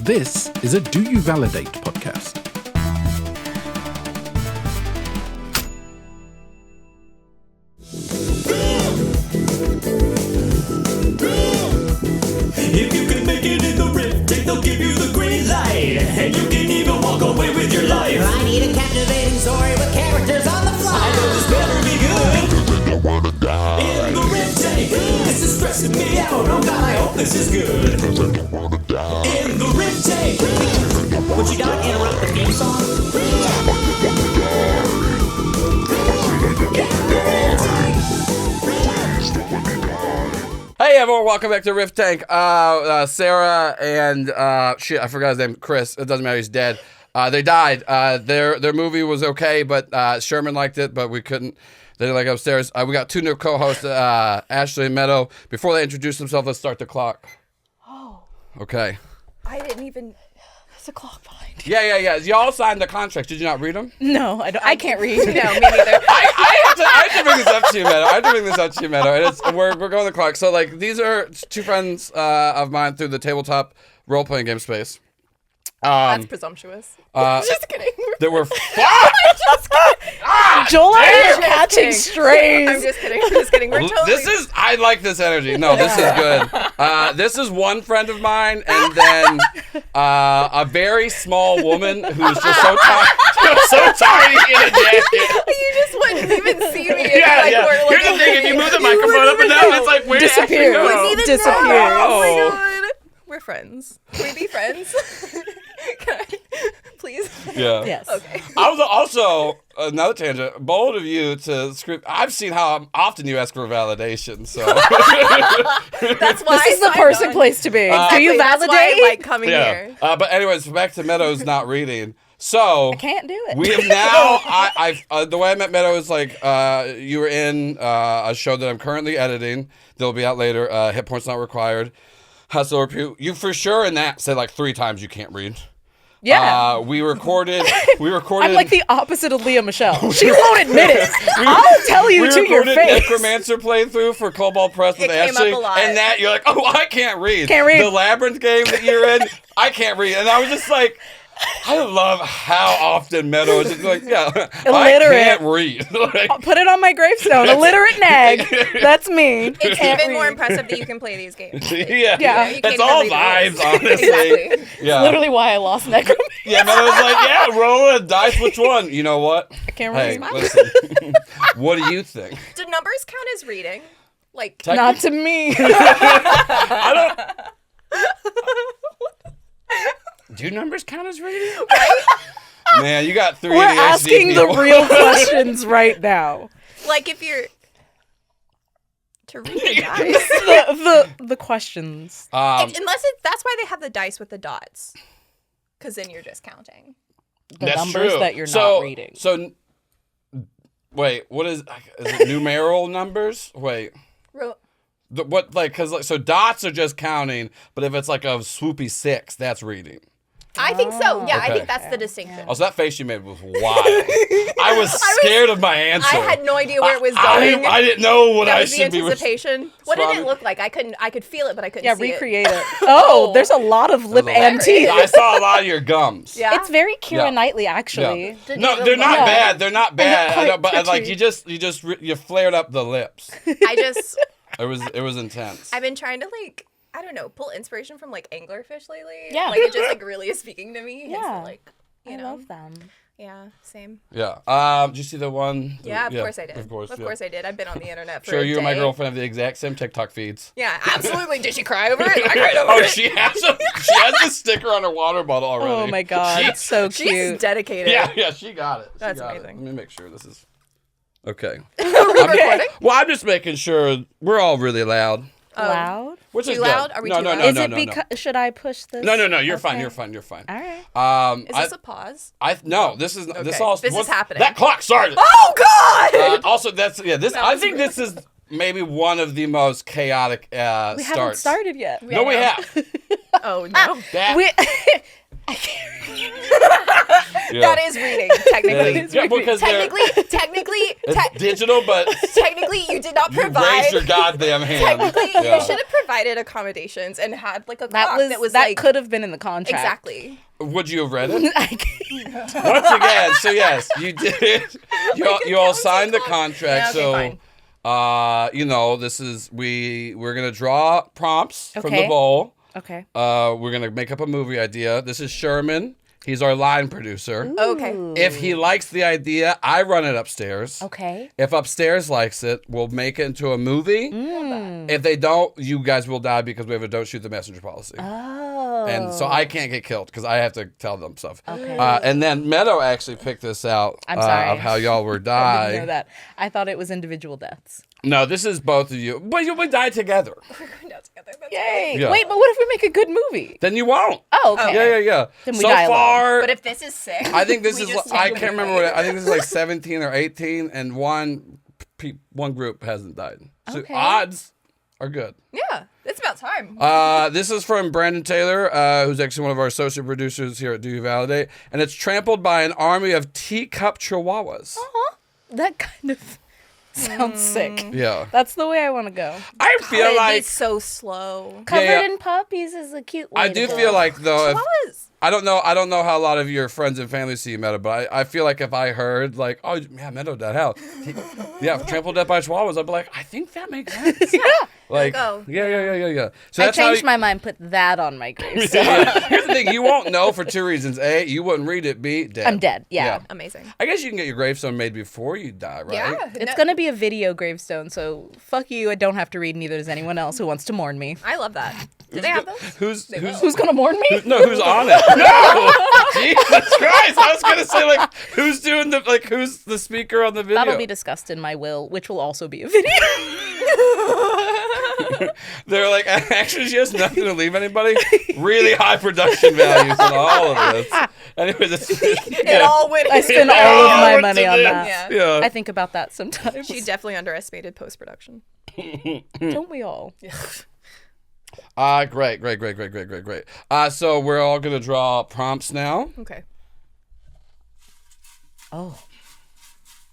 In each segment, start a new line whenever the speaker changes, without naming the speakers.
This is a Do You Validate podcast.
If you can make it in the Riff Tank, they'll give you the green light, and you can even walk away with your life.
I need a captivating story with characters on the fly.
I know this better be good. I wanna die. In the Riff Tank, this is stressing me out. Oh God, I hope this is good. Because I don't wanna die. In the Riff Tank. Would you not interrupt the theme song?
Hey everyone, welcome back to Riff Tank. Sarah and I forgot his name, Chris. It doesn't matter, he's dead. They died. Their movie was okay, but Sherman liked it, but we couldn't. They didn't like it upstairs. We got two new co-hosts, Ashely and Meadow. Before they introduce themselves, let's start the clock.
Oh.
Okay.
I didn't even. There's a clock behind you.
Yeah. Y'all signed the contracts. Did you not read them?
No, I don't. I can't read. No, me neither.
I have to bring this up to you, Meadow. And we're going the clock. So, like, these are two friends of mine through the tabletop role-playing game space.
That's presumptuous. Just kidding.
That were
Just kidding. Joel is catching strays.
I'm just kidding. We're totally.
I like this energy. No, this is good. This is one friend of mine, and then a very small woman who's just so tiny in a jacket.
You just wouldn't even see me.
Yeah.
We're
Here's the thing: if you move the microphone up and down, it's like where
disappears.
Oh my god. We're friends. Can we be friends? Can I? Please?
Yeah.
Yes.
Okay.
I was also, another tangent, bold of you to script. I've seen how often you ask for validation, so.
That's why
This is the perfect place to be. Do you
That's why
validate?
I like coming here.
But anyways, back to Meadows not reading. So.
I can't do it.
We have now, the way I met Meadow is like, you were in a show that I'm currently editing. That'll be out later. Hit points not required. Hustle repute. You for sure in that said like 3 times you can't read.
Yeah.
We recorded.
I'm like the opposite of Leah Michelle. She won't admit it. I'll tell you to your face.
We recorded Necromancer playthrough for Cobalt Press with
It came
Ashely,
up a lot.
and that you're like, oh, I can't read.
Can't read.
The Labyrinth game that you're in, I can't read, and I was just like, I love how often Meadow is just like, yeah, I can't read. Like,
Put it on my gravestone. Illiterate nag. That's me.
It's even more impressive that you can play these games.
yeah,
you
that's
can't
all
even read the
vibes,
rules.
honestly.
Exactly.
Yeah.
Literally why I lost Necromancer.
Yeah, Meadow's like, yeah, roll a dice. Which one? You know what?
I can't
Hey,
read.
listen. What do you think?
Do numbers count as reading? Like,
Not to me.
Do numbers count as reading? Man, you got 3
We're
ADHD
asking the
people.
real questions right now.
like if you're to read the dice.
The questions.
Unless that's why they have the dice with the dots. Because then you're just counting.
The
That's
numbers
true.
that you're not reading.
So, wait, what is it numeral numbers? Wait. So dots are just counting, but if it's like a swoopy 6, that's reading.
I think so. Yeah,
Okay.
I think that's the distinction.
Also, that face you made was wild. I was scared of my answer.
I had no idea where it was going.
I didn't know what
that
I
was the
should be.
anticipation. What did it look like? I could feel it, but I couldn't see
recreate it. Oh, there's a lot of lip and teeth.
I saw a lot of your gums.
Yeah.
It's very Keira
Yeah.
Knightley, actually.
Yeah. No, they're not
Yeah.
bad. They're not bad. I know, but
pretty.
like you flared up the lips. It was intense.
I've been trying to I don't know, pull inspiration from anglerfish lately.
Yeah.
Like it just really is speaking to me.
Yeah.
And so,
I love them.
Yeah, same.
Yeah. Did you see the one?
Yeah, of course I did.
Of course
I did. I've been on the internet for
Sure,
a
you and my
day.
girlfriend have the exact same TikTok feeds.
Yeah, absolutely. Did she cry over it? I cried over it.
She has the sticker on her water bottle already.
Oh my god, it's so cute.
She's dedicated.
Yeah, she got it.
That's amazing.
Let me make sure this is okay.
Recording?
Well, I'm just making sure we're all really loud.
Loud?
Which is
Too
good.
loud? Are we
no,
too
no,
loud?
No,
Is
no,
it
no,
because should I push this?
No. You're fine.
Okay.
You're fine.
All right.
Is this a pause?
No, this is
Okay.
this all.
This is happening.
That clock started.
Oh God!
Also, this. I think this is maybe one of the most chaotic
We haven't
starts.
started yet.
No, we have.
Oh no!
That,
We
That is reading, technically.
Yeah, because
Technically,
it's digital, but
technically, you did not
you
provide.
raised your goddamn hand.
Technically,
Yeah.
you should have provided accommodations and had like a
That
clock
was
that was
that
like
could have been in the contract.
exactly.
Would you have read it? Once again, so yes, you did. You all signed the contract.
Yeah, okay,
so, you know, this is we're gonna draw prompts from the
Okay.
bowl.
Okay.
We're gonna make up a movie idea. This is Sherman. He's our line producer.
Okay.
If he likes the idea, I run it upstairs.
Okay.
If upstairs likes it, we'll make it into a movie. If they don't, you guys will die because we have a don't shoot the messenger policy.
Oh.
And so I can't get killed because I have to tell them stuff.
Okay.
And then Meadow actually picked this out
I'm sorry.
of how y'all were
I didn't
die.
know that. I thought it was individual deaths.
No, this is both of you. But you would die together.
We're going down together. That's
Yay.
great.
Yeah.
Wait, but what if we make a good movie?
Then you won't.
Oh, okay.
Yeah.
Then we
so
die alone.
far,
But if this is sick,
I think this
we
is.
just
I
take
can't
it
remember
away.
what. I think this is like 17 or 18, and one group hasn't died. So
Okay.
odds are good.
Yeah, it's about time.
This is from Brandon Taylor, who's actually one of our associate producers here at Do You Validate, and it's trampled by an army of teacup chihuahuas.
That kind of sounds sick.
Yeah,
That's the way I want to go.
I feel
It'd
like
be so slow.
Covered
yeah.
in puppies is a cute way
I
to
do
go.
feel like though. If,
Chihuahuas.
I don't know how a lot of your friends and family see Meadow, but I feel like if I heard like, oh yeah, Meadow died out, yeah, trampled death by chihuahuas, I'd be like, I think that makes sense.
yeah.
Like,
Go.
yeah. So
I
that's how
changed my mind, put that on my gravestone.
Here's the thing: you won't know for two reasons: A, you wouldn't read it; B, dead.
I'm dead. Yeah.
Amazing.
I guess you can get your gravestone made before you die, right?
Yeah.
It's going to be a video gravestone, so fuck you. I don't have to read, neither does anyone else who wants to mourn me.
I love that. Do they have those?
Who's
Who's going to mourn me?
no? Who's on it? No, Jesus Christ! I was gonna say like, who's doing the who's the speaker on the video?
That'll be discussed in my will, which will also be a video.
They're like, actually, she has nothing to leave anybody. Really high production values in all of this. Anyways,
It all went.
I spend
Yeah,
all of my
what
money
to
on
do.
that.
Yeah.
I think about that sometimes.
She definitely underestimated post production.
Don't we all?
Great. So we're all gonna draw prompts now.
Okay.
Oh.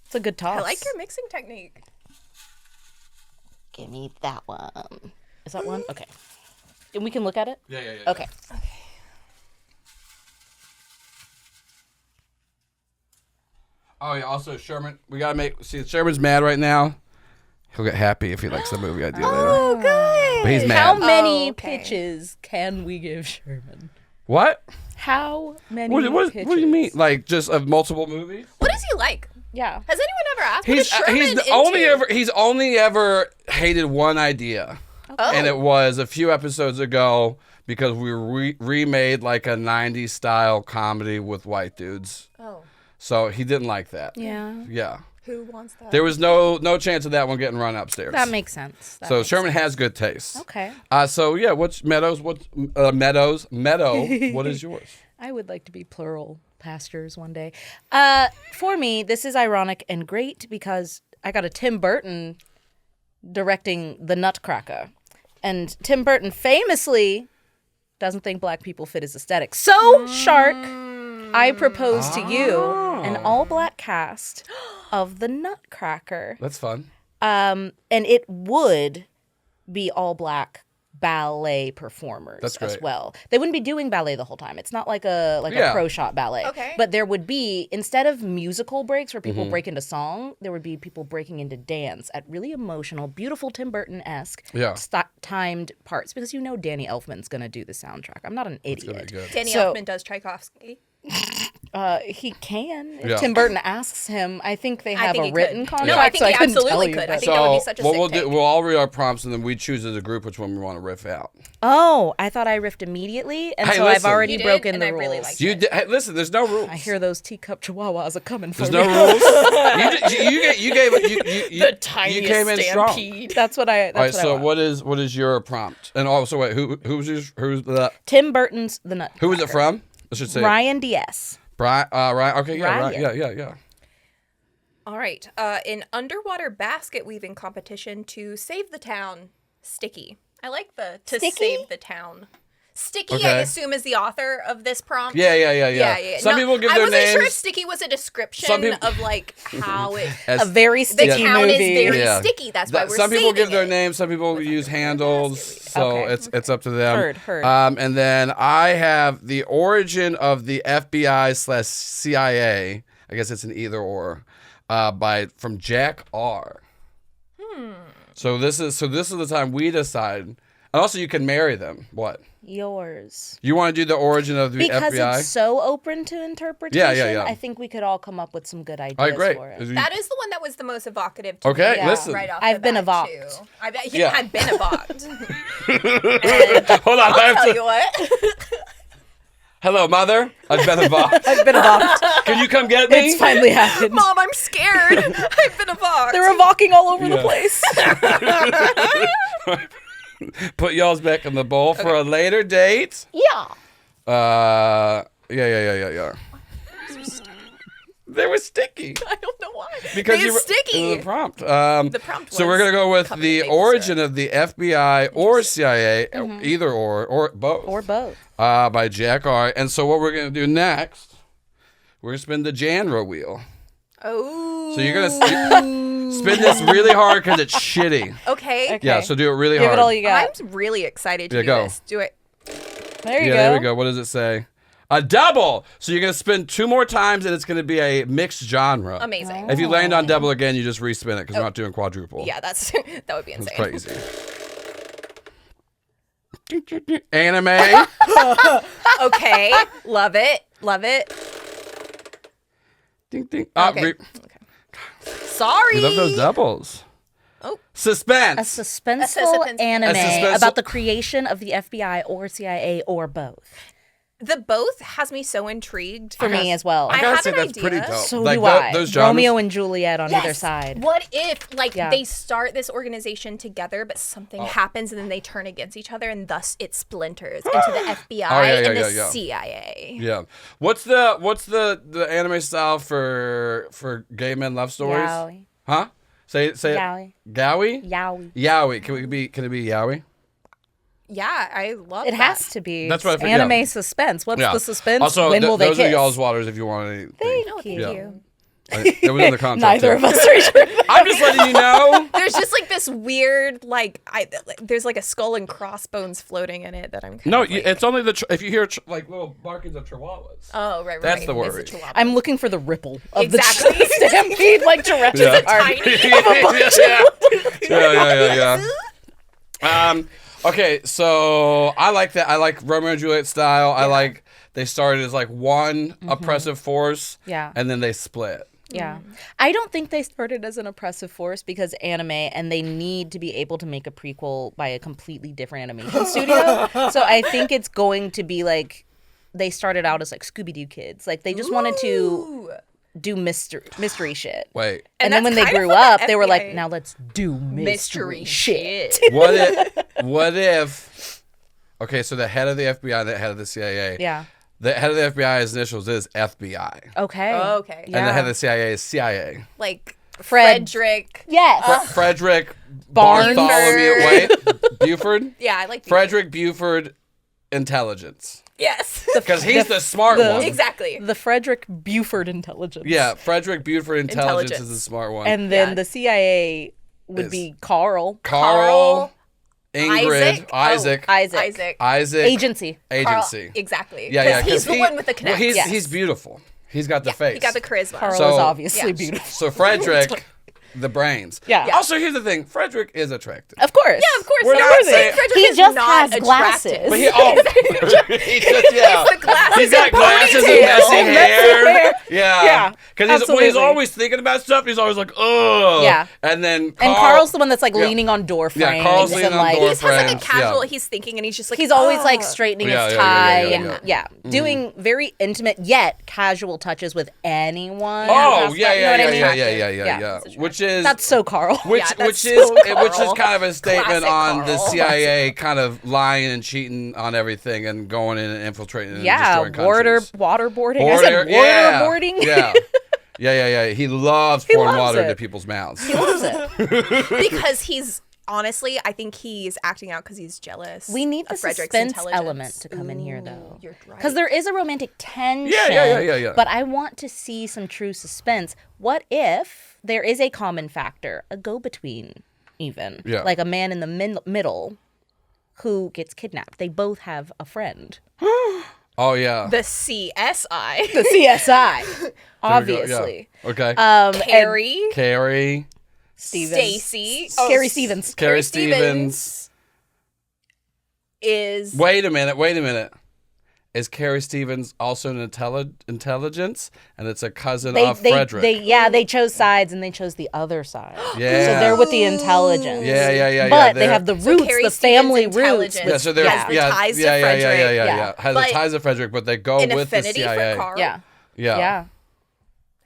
It's a good toss.
I like your mixing technique.
Give me that one. Is that one? Okay. And we can look at it?
Yeah.
Okay.
Oh yeah. Also, Sherman, we gotta see. Sherman's mad right now. He'll get happy if he likes the movie idea later.
Oh, good.
But he's mad.
How many
okay.
pitches can we give Sherman?
What?
How many
What
pitches?
do you mean? Like just of multiple movies?
What does he like?
Yeah.
Has anyone ever asked? What is Sherman
He's only ever hated one idea, and it was a few episodes ago because we remade like a '90s style comedy with white dudes.
Oh,
So he didn't like that.
Yeah.
Yeah.
who wants that?
There was no chance of that one getting run upstairs.
That makes sense. That
So
makes
Sherman
sense.
has good taste.
Okay.
So yeah, what's Meadows? Meadow? What is yours?
I would like to be plural pastures one day. For me, this is ironic and great because I got a Tim Burton directing The Nutcracker. And Tim Burton famously doesn't think black people fit his aesthetic. So, Shark, I propose to you an all-black cast of The Nutcracker.
That's fun.
And it would be all-black ballet performers
That's
as
great.
well. They wouldn't be doing ballet the whole time. It's not like a
Yeah.
pro shot ballet.
Okay.
But there would be, instead of musical breaks where
Mm-hmm.
people break into song, there would be people breaking into dance at really emotional, beautiful Tim Burton-esque
Yeah.
timed parts. Because you know Danny Elfman's going to do the soundtrack. I'm not an
It's gonna
idiot.
be good.
Danny
So-
Elfman does Tchaikovsky.
He can. If
Yeah.
Tim Burton asks him, I think they have
think
a
he
written
could.
contract.
No, I think
so
he
couldn't tell
absolutely
you,
could. I
but-
think that would be such a
what
sick
we'll do,
take.
we'll all read our prompts and then we choose as a group which one we want to riff out.
Oh, I thought I riffed immediately, and
Hey,
so I've
listen.
already
You did,
broken
and
the
I
rules.
really liked
You hey, listen. There's no rules.
I hear those teacup chihuahuas are coming for
There's
me.
no rules. you gave
The tiniest
you came in strong.
stampede. That's what I. That's
All right.
what I
So
want.
what is your prompt? And also wait, who's the
Tim Burton's The Nutcracker.
who is it from? I should say
Ryan Diaz.
Brian. Ryan. Okay. Yeah.
Ryan.
Right. Yeah.
All right. An underwater basket weaving competition to save the town. Sticky. I like the to
Sticky?
save the town. Sticky,
Okay.
I assume, is the author of this prompt.
Yeah. Some people give
I
their
wasn't
names.
sure if Sticky was a description
Some people-
of like how it.
As-
A very
The
sticky
town
movie.
is very sticky. That's why we're
Some people give
saving
their
it.
names. Some people use handles. So
Okay.
it's up to them.
Heard.
And then I have the origin of the FBI/CIA. I guess it's an either or. From Jack R. So this is the time we decide. And also, you can marry them. What?
Yours.
You want to do the origin of the
Because
FBI?
it's so open to interpretation,
Yeah.
I think we could all come up with some good ideas
All right, great.
for it.
That is the one that was the most evocative to
Okay,
me.
Yeah.
listen.
Right off
I've
the
been
bat,
evoked.
too. I've
Yeah.
been evoked.
Hold on. I have
Tell
to.
you what.
Hello, mother. I've been evoked.
I've been evoked.
Can you come get me?
It's finally happened.
Mom, I'm scared. I've been evoked.
They're evoking all over the
Yeah.
place.
Put y'all's back in the bowl for a later date.
Yeah.
Yeah. They were sticky
I don't know why.
because
They're
you
sticky.
the prompt.
The prompt
So we're
was
gonna go with
covered
the
in maple
origin
syrup.
of the FBI or CIA, either or both,
Or both.
by Jack R. And so what we're gonna do next, we're gonna spin the genre wheel.
Oh.
So you're gonna spin this really hard because it's shitty.
Okay.
Yeah. So do it really
Give
hard.
it all you got.
I'm really excited to
Yeah,
do
go.
this. Do it.
There you
Yeah,
go.
there we go. What does it say? A double. So you're gonna spin 2 more times, and it's gonna be a mixed genre.
Amazing.
If you land on double again, you just respin it because we're not doing quadruple.
Yeah, that would be
It's
insane.
crazy. Anime.
Okay. Love it. Love it.
Ding ding.
Okay. Sorry.
We love those doubles.
Oh.
A
Suspense.
suspenseful anime
A suspenseful-
about the creation of the FBI or CIA or both.
The both has me so intrigued.
For me as well.
I
gotta
have
say
an
that's
idea.
pretty dope.
So
Like
do I.
those genres.
Romeo and Juliet on either
Yes.
side.
What if, like,
Yeah.
they start this organization together, but something happens and then they turn against each other, and thus it splinters into the FBI
Oh, yeah,
and the
yeah.
CIA?
Yeah. What's the anime style for gay men love stories?
Yaoi.
Huh? Say it.
Yaoi.
Gaoi?
Yaoi.
Yaoi. Can it be yaoi?
Yeah, I love
It
that.
has to be.
That's what I
It's
figured,
anime
yeah.
suspense. What's
Yeah.
the suspense?
Also,
when will they
those
kiss?
are y'all's waters if you want anything.
Thank
Thank
you.
you.
It was in the contract.
Neither
too.
of us are sure.
I'm just letting you know.
There's just like this weird, there's like a skull and crossbones floating in it that I'm kind
No,
of like,
it's only if you hear like little barkings of chihuahuas.
oh, right.
That's the
It's
worry.
a chihuahua.
I'm looking for the ripple of
Exactly.
the stampede, like Jurassic Park.
Yeah. Okay, so I like that. I like Romeo and Juliet style. I like they started as like one oppressive force,
Yeah.
and then they split.
Yeah. I don't think they started as an oppressive force because anime, and they need to be able to make a prequel by a completely different animation studio. So I think it's going to be like they started out as like Scooby-Doo kids. Like they just wanted to do mystery shit.
Wait,
And then
that's
when they
kind of
grew
what
up,
the
they were like,
FBI
now let's do mystery shit.
what if? Okay, so the head of the FBI, and the head of the CIA.
Yeah.
The head of the FBI's initials is FBI,
Okay.
Oh, okay.
and the head of the CIA is CIA.
Like
Fred.
Frederick.
Yes.
Frederick
Barnes.
Bartholomew. Wait, Buford.
Yeah, I like
Frederick Buford Intelligence.
Yes.
Because he's the smart one.
Exactly.
The Frederick Buford Intelligence.
Yeah, Frederick Buford Intelligence is
Intelligence.
the smart one.
And then
Yeah.
the CIA would be Carl.
Carl, Ingrid,
Isaac.
Isaac.
Isaac.
Agency.
Agency.
Carl, exactly.
Yeah.
He's the one with the connect.
Well,
Yes.
he's beautiful. He's got the face.
He got the charisma.
Carl
So-
is obviously
yeah.
beautiful.
So Frederick, the brains.
Yeah. Yeah.
Also, here's the thing. Frederick is attractive.
Of course.
Yeah, of course.
We're
of
not
course.
saying-
Frederick
He
is
just
not
has
attractive.
glasses.
But he he just yeah.
The glasses
He's got
and
glasses and
ponytail.
messy hair.
hair.
Yeah.
Yeah,
Because he's
absolutely.
always thinking about stuff. He's always like, ugh.
Yeah.
And then
And Carl's the one that's like
Yeah.
leaning on door frames.
Yeah, Carl's leaning
and
on
like
door
He has like a
frames,
casual.
yeah.
He's thinking, and he's just like
he's always like
"Oh."
straightening
Yeah,
his
yeah, yeah,
tie
yeah, yeah.
and doing very intimate yet casual touches with anyone.
Oh
That's
yeah,
like- you know what I mean?
yeah. Which is
That's so Carl.
which
Yeah,
which
that's
is
so
which is
Carl.
kind of a statement
Classic
on the
Carl.
CIA kind of lying and cheating on everything and going in and infiltrating and
Yeah,
destroying countries.
waterboarding. I said waterboarding.
Yeah. He loves pouring
loves
water
it.
into people's mouths.
He loves it.
because he's honestly, I think he's acting out because he's jealous.
We need the
of Frederick's
suspense
intelligence.
element to come in here, though.
You're right.
Because there is a romantic tension.
Yeah.
But I want to see some true suspense. What if there is a common factor, a go-between even, like a man in the middle who gets kidnapped? They both have a friend.
Oh, yeah.
The CSI.
The CSI, obviously.
Yeah. Okay.
Carrie.
Stevens.
Stacy.
Carrie Stevens.
Carrie Stevens.
Is...
Wait a minute. Is Carrie Stevens also an intelligence? And it's a cousin of Frederick.
They chose sides and they chose the other side.
Yeah.
So they're with the intelligence.
Yeah.
But they have the roots,
Carrie
the
Stevens'
family roots.
intelligence
Yeah, so they're
has the ties to Frederick.
Yeah. Has the ties to Frederick, but they go
An
with the
affinity
CIA.
for Carl.
Yeah.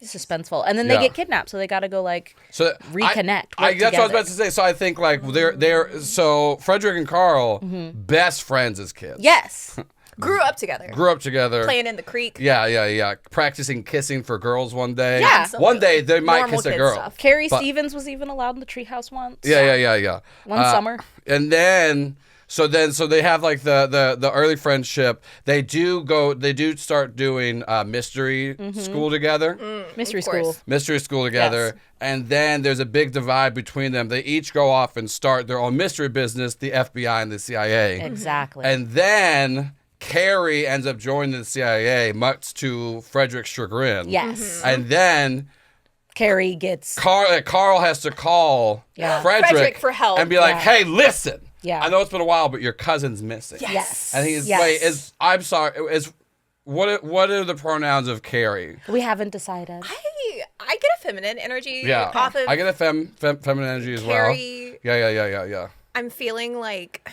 Suspenseful. And then they get kidnapped, so they got to go reconnect.
That's what I was about to say. So I think so Frederick and Carl, best friends as kids.
Yes.
Grew up together. Playing in the creek.
Yeah. Practicing kissing for girls one day.
Yeah.
Absolutely.
One day they might
Normal
kiss a
kid
girl.
stuff.
Carrie Stevens was even allowed in the treehouse once.
Yeah.
One summer.
And then so they have like the early friendship. They do start doing mystery school together.
Mystery
Of course.
school.
Mystery school together.
Yes.
And then there's a big divide between them. They each go off and start their own mystery business, the FBI and the CIA.
Exactly.
And then Carrie ends up joining the CIA, much to Frederick's chagrin.
Yes.
And then
Carrie gets...
Carl has to call Frederick
for help.
and be like, hey, listen.
Yeah.
I know it's been a while, but your cousin's missing.
Yes.
And he's
Yes.
I'm sorry. What are the pronouns of Carrie?
We haven't decided.
I get a feminine energy off of
I get a feminine energy as
Carrie.
well. Yeah.
I'm feeling like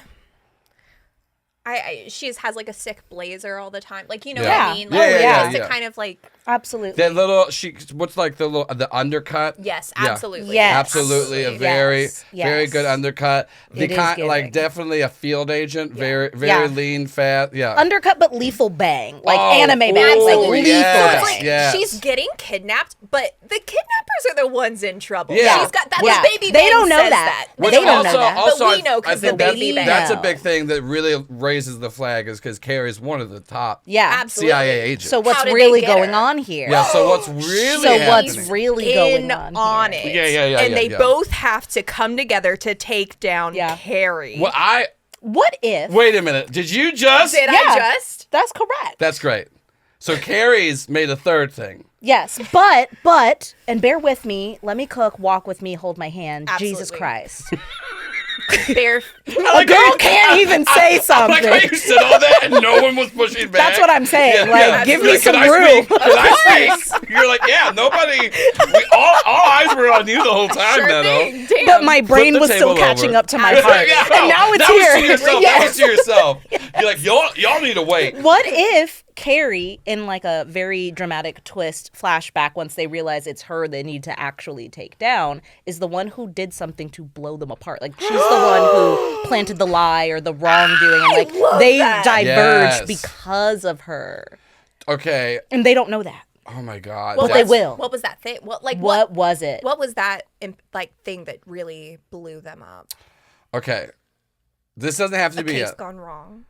she has like a sick blazer all the time. Like, you know what I mean? Like, just to kind of like...
Absolutely.
That little, what's like the undercut?
Yes, absolutely.
Yes.
Absolutely. A very good undercut. The
It is
kind,
giving.
definitely a field agent. Very lean, fat. Yeah.
Undercut, but lethal bang. Like anime bang.
oh,
Like
yes,
lethal
Like,
bang.
yes.
she's getting kidnapped, but the kidnappers are the ones in trouble.
Yeah.
She's got that's
Yeah.
baby.
They
Bang
don't know
says
that.
Which
They don't know that.
Also,
But we know
I
because
think
the baby
that's-
bang.
That's a
know.
big thing that really raises the flag is because Carrie's one of the top
Yeah.
Absolutely.
CIA agents.
So what's
How did they
really
get
going
her?
on here?
Yeah, so what's really
So
happening?
what's really going on here?
it.
Yeah,
And they
yeah.
both have to come together to take down Carrie.
Well,
What if?
wait a minute. Did you just?
Did
Yeah.
I just?
That's correct.
That's great. So Carrie's made a third thing.
Yes, but, and bear with me. Let me cook. Walk with me. Hold my hand. Jesus
Absolutely.
Christ.
Bare.
A girl can't even say
Like
something.
how you said all that and no one was pushing back.
That's what I'm saying. Like, give me
Like,
some
can I
room.
speak? Can I speak? You're like, yeah, nobody. All eyes were on you the whole time,
Sure
Meadow.
thing. Damn.
But my brain
the
was still
table
catching
over.
up to my heart.
Yeah,
And now it's
that
here.
Was to yourself.
Yes.
That was to yourself. You're like, y'all need to wait.
What if Carrie, in like a very dramatic twist flashback, once they realize it's her they need to actually take down, is the one who did something to blow them apart? Like she's the one who planted the lie or the wrongdoing, and like they diverged
Yes.
because of her,
Okay.
and they don't know that.
Oh my God.
But they will.
What was that thing? What
was it?
What was that thing that really blew them up?
Okay. This doesn't have to
A
be
case
it.
gone wrong.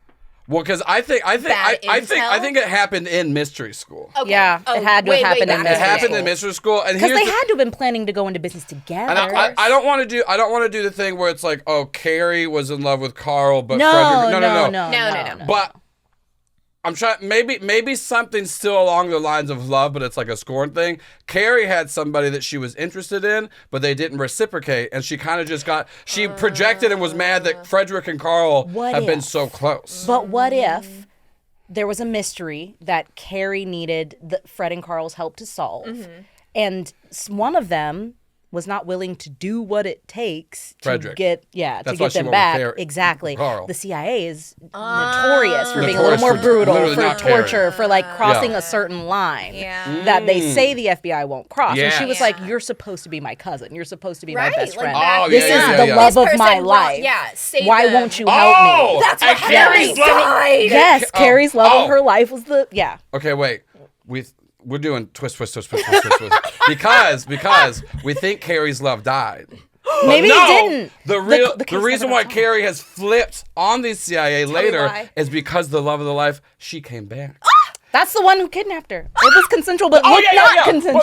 Well, because I think
Bad
it happened in mystery school.
Okay.
Yeah, it had to have happened in
back.
It
mystery
happened
school.
in mystery school, and
Because
here's
they
the-
had to have been planning to go into business together.
And I don't want to do the thing where it's like, oh, Carrie was in love with Carl, but
no,
Frederick.
no.
No.
But I'm trying. Maybe something still along the lines of love, but it's like a scorn thing. Carrie had somebody that she was interested in, but they didn't reciprocate, and she kind of just she projected and was mad that Frederick and Carl have been so close.
But what if there was a mystery that Carrie needed Fred and Carl's help to solve, and one of them was not willing to do what it takes to
Frederick.
get
That's
to
why
get
she
them
went with
back. Exactly.
Carl.
The CIA is notorious for being a
Notorious
little more
for
brutal,
literally
for
not caring.
torture, for like crossing a certain line that they say the FBI won't cross. And she was like, "You're supposed to be my cousin. You're supposed to be my best friend.
Oh,
this
yeah,
is
yeah,
the
yeah.
love
This
of my
person
life.
save
Why
them.
won't you help me?"
That's
and
what
Carrie's
Carrie died.
Yes, Carrie's love of her life was
Okay, wait. We're doing twist. Because we think Carrie's love died.
Maybe
no,
he didn't.
The
case
reason
never
why
got solved.
Carrie has flipped on the CIA later
why.
is because the love of the life, she came back.
That's the one who kidnapped her. It was consensual, but not consensual.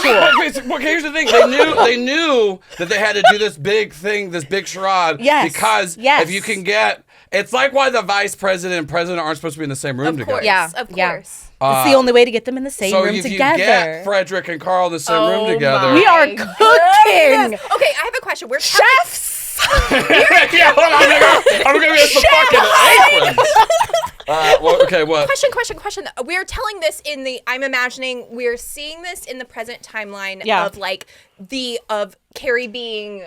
But here's the thing: they knew that they had to do this big thing, this big charade.
Yes.
Because
Yes.
if you can get, it's like why the vice president and president aren't supposed to be in the same room together.
Yeah,
Of
yeah.
course.
It's the only way to get them in the same
So
room
if
together.
you get Frederick and Carl in the same room together,
We are
Goodness.
cooking.
Okay, I have a question. We're
Chefs.
yeah, hold on, I'm gonna get some fucking aprons. Okay, what?
Question. We're telling this in the. I'm imagining we're seeing this in the present timeline
Yeah.
of like of Carrie being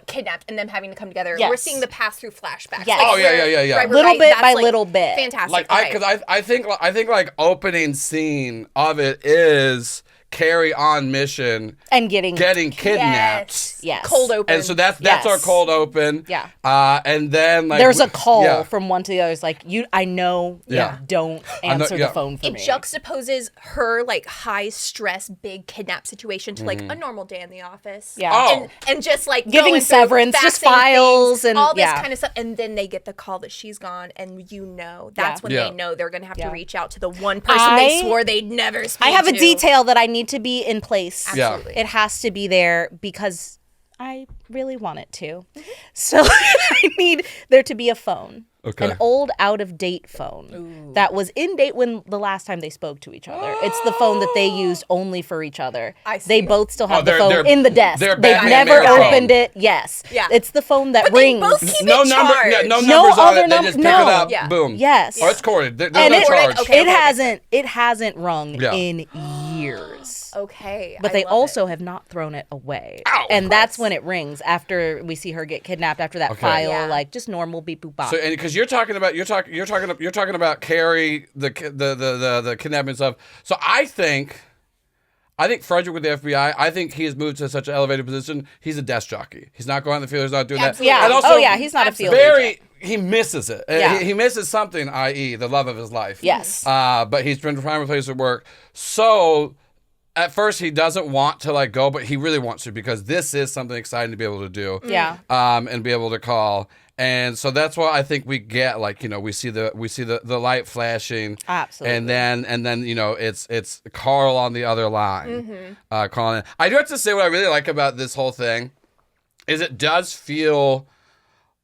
kidnapped and them having to come together.
Yes.
We're seeing the pass through flashbacks.
Yes.
Like,
Oh, yeah,
we're-
yeah.
Right,
Little bit
that's,
by
like,
little bit.
Fantastic.
Like
okay.
because I think like opening scene of it is Carrie on mission
And getting
kidnapped.
yes.
Cold open.
And so that's
Yes.
our cold open.
Yeah.
And then like
There's a call
yeah.
from one to the other. It's like I know.
Yeah.
Don't
I know-
answer
yeah.
the phone for
it
me.
juxtaposes her like high stress big kidnap situation to like a normal day in the office.
Yeah.
Oh.
And just like
Giving
going through,
severance, just
faxing
files
things,
and-
all this
yeah.
kind of stuff. And then they get the call that she's gone, and that's when
Yeah.
they know they're gonna have
Yeah.
to reach out to the one person they
I-
swore they'd never speak
I have a
to.
detail that I need to be in place.
Yeah.
Absolutely.
It has to be there because I really want it to. So I need there to be a phone.
Okay.
An old out-of-date phone that was in date when the last time they spoke to each other. It's the phone that they used only for each other.
I see.
They both still have the
they're-
phone
they're-
in the desk.
they're
They've
Batman
never
Mary
opened
phone.
it. Yes.
Yeah.
It's the phone that
But they
rings.
both keep
No
it
number,
charged.
yeah, no
No
numbers on
other
it. They
num-
just
no.
pick it up,
Yeah.
boom.
Yes.
Oh, it's corded. There's
And
no
it,
charge.
okay.
it hasn't rung
Yeah.
in years.
Okay.
But
I
they
love
also have not thrown it away.
Ow.
And that's when it rings after we see her get kidnapped after that
Okay.
file,
Yeah.
like just normal beep boop bop.
So, and because you're talking about Carrie, the kidnapping stuff. So I think Frederick with the FBI. I think he has moved to such an elevated position. He's a desk jockey. He's not going on the field. He's not doing
Absolutely.
that.
yeah.
And also,
Oh yeah, he's not a field agent.
he misses it.
Yeah.
He misses something, i.e., the love of his life.
Yes.
But he's been trying to replace at work. So at first he doesn't want to like go, but he really wants to because this is something exciting to be able to do.
Yeah.
And be able to call. And so that's why I think we get like, we see the light flashing.
Absolutely.
And then it's Carl on the other line calling. I do have to say what I really like about this whole thing is it does feel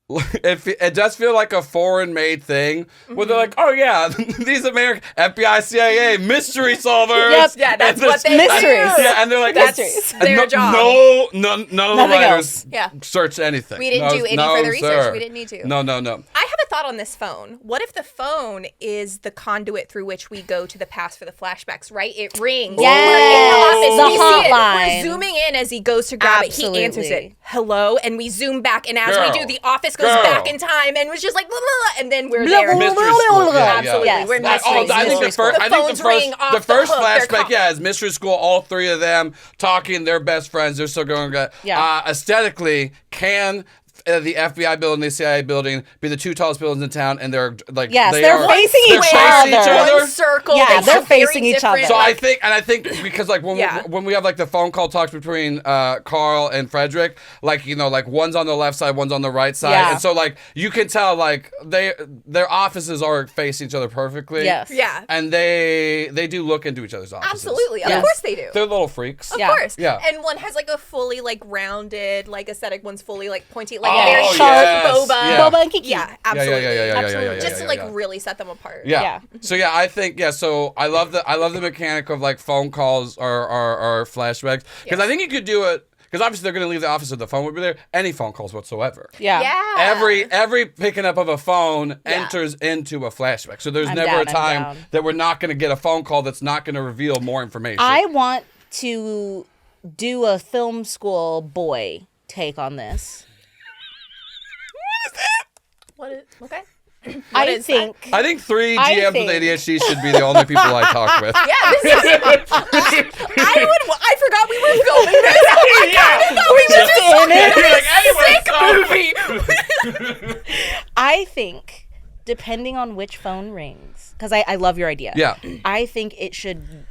it does feel like a foreign-made thing where they're like, oh yeah, these American FBI, CIA mystery solvers.
Yep.
Yeah, that's
And
what they
mysteries.
do.
Yeah, and they're like,
That's
it's-
their
no,
job.
none of the
Nothing
writers
else.
Yeah.
searched anything.
We didn't do any further research. We didn't need to.
No.
I have a thought on this phone. What if the phone is the conduit through which we go to the past for the flashbacks, right? It rings.
Yes,
We're in the office.
the
We see it.
hotline.
We're zooming in as he goes to grab it. He answers
Absolutely.
it. Hello. And we zoom back. And as
Girl.
we do, the office goes
Girl.
back in time and was just like, blah, blah, blah, and then we're
Blah,
there.
blah,
Mystery
blah,
school.
blah, blah.
Yeah,
Absolutely.
yeah.
We're
Yes.
mystery
I think
school.
the first, I think
phone's
the first,
ringing off
the first
hook. They're
flashback,
call-
yeah, is mystery school. All three of them talking. They're best friends. They're still going.
Yeah.
Aesthetically, can the FBI building, the CIA building, be the two tallest buildings in town, and they're like
Yes,
they
they're
are,
facing
they're
each
facing
other.
each other.
One circle.
Yeah,
They
they're
look very
facing each
different.
other.
So
Like,
I think because like
Yeah.
when we have like the phone call talks between Carl and Frederick, like like one's on the left side, one's on the right side,
Yeah.
and so like you can tell like their offices are facing each other perfectly.
Yes.
Yeah.
And they do look into each other's offices.
Absolutely. Of
Yes.
course they do.
They're little freaks.
Of
Yeah.
course.
Yeah.
And one has like a fully like rounded, like aesthetic. One's fully like pointy, like
Oh,
very
yes.
sharp boba.
Yeah.
Boba and Kiki.
Yeah, absolutely.
Yeah.
Absolutely.
Just to
yeah,
like
yeah.
really set them apart.
Yeah.
Yeah.
So yeah, I think so I love the mechanic of like phone calls or flashbacks because I think you could do it because obviously they're going to leave the office if the phone would be there. Any phone calls whatsoever.
Yeah.
Yeah.
Every picking up of a phone enters into a flashback. So there's
I'm
never
down,
a
I'm
time
down.
that we're not going to get a phone call that's not going to reveal more information.
I want to do a film school boy take on this.
What is okay?
I think
I think three
I
GMs
think-
with ADHD should be the only people I talk with.
Yeah, this is. I forgot we were filming this.
You're like, anyway, so-
I think depending on which phone rings, because I love your idea.
Yeah.
I think it should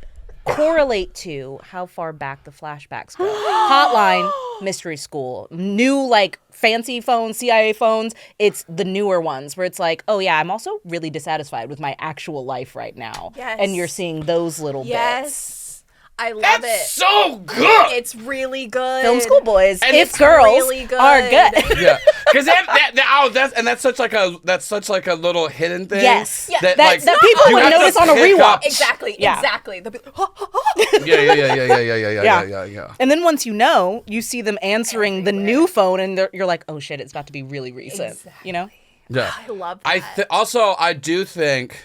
correlate to how far back the flashbacks go. Hotline, Mystery School, new like fancy phones, CIA phones. It's the newer ones where it's like, oh yeah, I'm also really dissatisfied with my actual life right now.
Yes.
And you're seeing those little bits.
Yes. I love
That's
it.
so good.
It's really good.
Film school boys,
And
if
it's
girls
really good.
are good.
Yeah, because that's such like a little hidden thing.
Yes.
Yeah,
that,
that
like,
people
you
would
have to
notice on a
pick up-
rewatch.
Exactly.
Yeah.
Exactly. They'll be,
Yeah.
And then once you know, you see them answering the new phone, and you're like, oh shit, it's about to be really recent.
Exactly.
You know?
Yeah.
I love that.
Also, I do think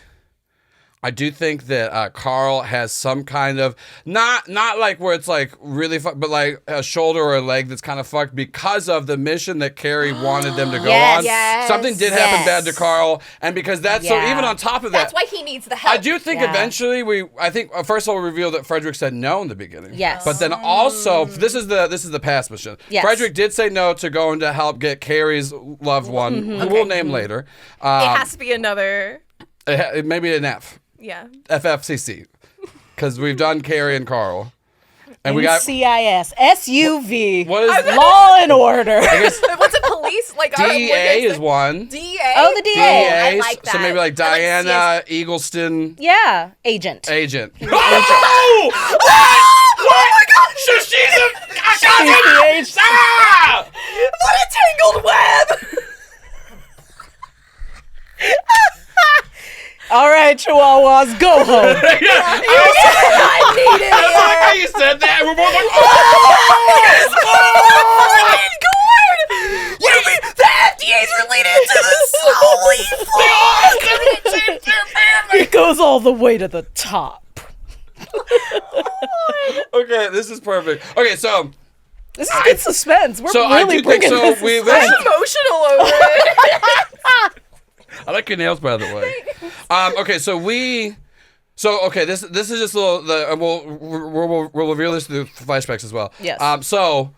that Carl has some kind of not like where it's like really fucked, but like a shoulder or a leg that's kind of fucked because of the mission that Carrie wanted them to go on.
Yes.
Something did happen bad to Carl, and because that's so.
Yeah.
Even on top of that,
That's why he needs the help.
I do think eventually I think first of all we revealed that Frederick said no in the beginning.
Yes.
But then also this is the past mission.
Yes.
Frederick did say no to going to help get Carrie's loved one, who we'll name later.
It has to be another.
Maybe an F.
Yeah.
FFCC, because we've done Carrie and Carl, and we got
CIS, SUV,
what is
Law and Order.
What's a police? Like
DA is one.
DA.
Oh, the DA.
I like that.
So maybe like Diana Eagleston,
Yeah, agent.
agent. Oh! What? Oh my God! So she's
the agent.
Ah!
What a tangled web!
All right, Chihuahuas, go home.
I need it.
I like how you said that. We're both like, oh!
What do you mean? The FDA's related to the Holy
It goes all the way to the top.
Okay, this is perfect. Okay, so
This is good suspense. We're
So I
really
do think
bringing
so.
this
We
suspense.
I'm emotional over it.
I like your nails, by the way. Okay, so this is just a little. We'll reveal this through flashbacks as well.
Yes.
So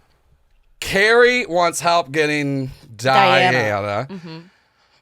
Carrie wants help getting Diana.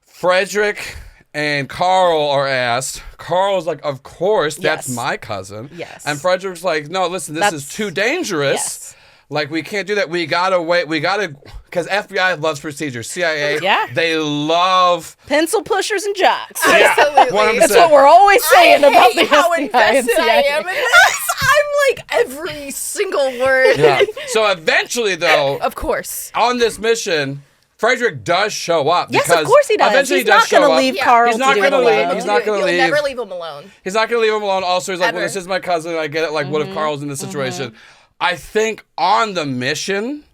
Frederick and Carl are asked. Carl's like, of course, that's
Yes.
my cousin.
Yes.
And Frederick's like, no, listen, this is too dangerous.
Yes.
Like, we can't do that. We gotta wait. Because FBI loves procedures. CIA,
Yeah.
they love.
Pencil pushers and jocks.
Absolutely.
100%.
That's what we're always saying
I
about the
hate how
FBI and
invested I
CIA.
am in this. I'm like every single word.
Yeah. So eventually, though,
Of course.
on this mission, Frederick does show up.
Yes,
because
of course he does.
Eventually
He's
he does
not going
show
to
up.
leave
Yeah.
Carl
He's not
to do it
gonna leave.
alone.
He's not gonna
You'll
leave.
never leave him alone.
He's not going to leave him alone. Also, he's like, well,
Ever.
this is my cousin. I get it. Like, what if Carl's in this situation? I think on the mission,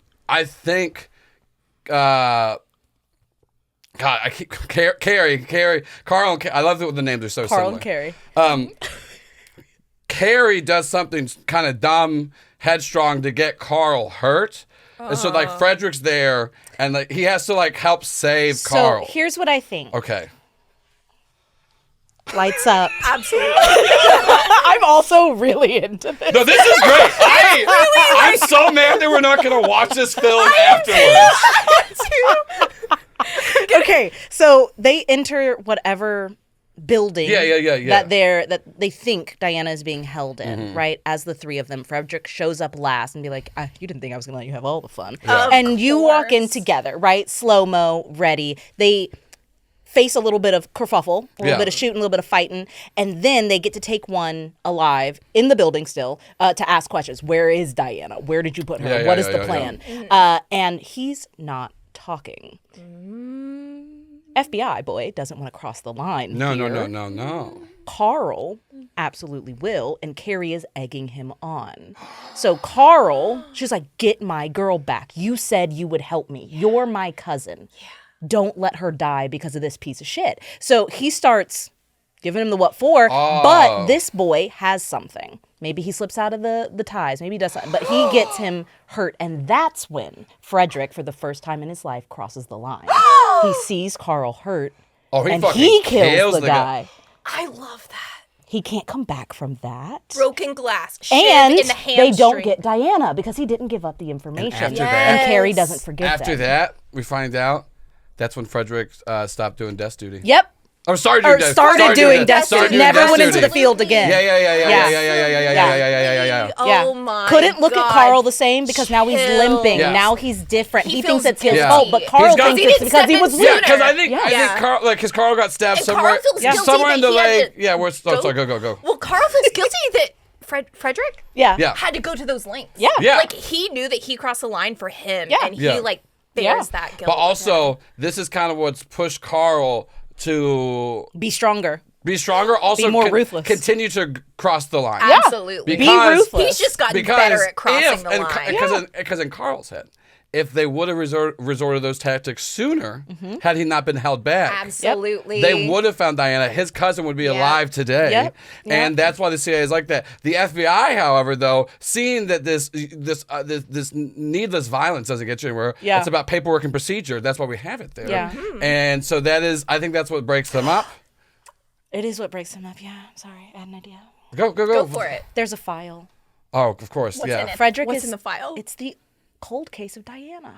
God, I keep Carrie, Carl, and I love that the names are so
Carl
similar.
and Carrie.
Carrie does something kind of dumb, headstrong to get Carl hurt. And so, like, Frederick's there, and like he has to like help save Carl.
So here's what I think.
Okay.
Lights up.
Absolutely.
I'm also really into this.
No, this is great. I'm so mad that we're not going to watch this film afterwards.
Okay, so they enter whatever building
Yeah.
that they think Diana is being held in, right? As the three of them. Frederick shows up last and be like, you didn't think I was gonna let you have all the fun.
Of
And you walk in
course.
together, right? Slow-mo, ready. They face a little bit of kerfuffle, a little
Yeah.
bit of shooting, a little bit of fighting, and then they get to take one alive in the building still to ask questions. Where is Diana? Where did you put her?
Yeah,
What is
yeah,
the
yeah,
plan? And he's not talking. FBI boy doesn't want to cross the line.
No.
Carl absolutely will, and Carrie is egging him on. So Carl, she's like, get my girl back. You said you would help me. You're my cousin. Yeah. Don't let her die because of this piece of shit. So he starts giving him the what for, but this boy has something. Maybe he slips out of the ties. Maybe he does something. But he gets him hurt. And that's when Frederick, for the first time in his life, crosses the line. He sees Carl hurt.
Oh,
and
fucking
he kills the
the
guy.
I love that.
He can't come back from that.
Broken glass. Shiv
And
in the
they don't
hamstring.
get Diana because he didn't give up the information.
after that-
And Carrie
Yes.
doesn't forget
After that, we find out that's when Frederick stopped doing desk duty.
Yep.
Or started
doing Destiny.
Started doing
Never went into
Destiny.
the field again.
Oh my
Couldn't look at
God.
Carl the same because now he's
Chill.
limping.
Yes.
Now he's different. He thinks
feels
it's his
guilty.
fault, but
He's
Carl
got-
thinks
He
it's
didn't
because he
step
was
in
weak.
Yeah, because I think
Yeah.
Carl, like, because Carl got stabbed
And
somewhere,
Carl feels guilty
somewhere in
that
the
he had
leg.
to
Yeah, we're sorry, go.
Well, Carl feels guilty that Frederick
Yeah.
had to go to those lengths.
Yeah.
Yeah.
Like he knew that he crossed the line for him,
Yeah.
and he
Yeah.
like
Yeah.
bears that guilt.
But
with him.
also, this is kind of what's pushed Carl to
Be stronger.
be stronger. Also,
more ruthless.
Continue to cross the line.
Yeah.
Absolutely.
Be ruthless.
He's just gotten better at crossing the line.
Because in Carl's head, if they would have resorted to those tactics sooner, had he not been held back,
Absolutely.
they would have found Diana. His cousin would be alive today.
Yep.
And that's why the CIA is like that. The FBI, however, though, seeing that this needless violence doesn't get you anywhere,
Yeah.
it's about paperwork and procedure. That's why we have it there.
Yeah.
And so I think that's what breaks them up.
It is what breaks him up. Yeah. I'm sorry. I had an idea.
Go.
Go for it.
There's a file.
Oh, of course.
What's
yeah.
in it?
Frederick
What's
is
in the file?
It's the cold case of Diana.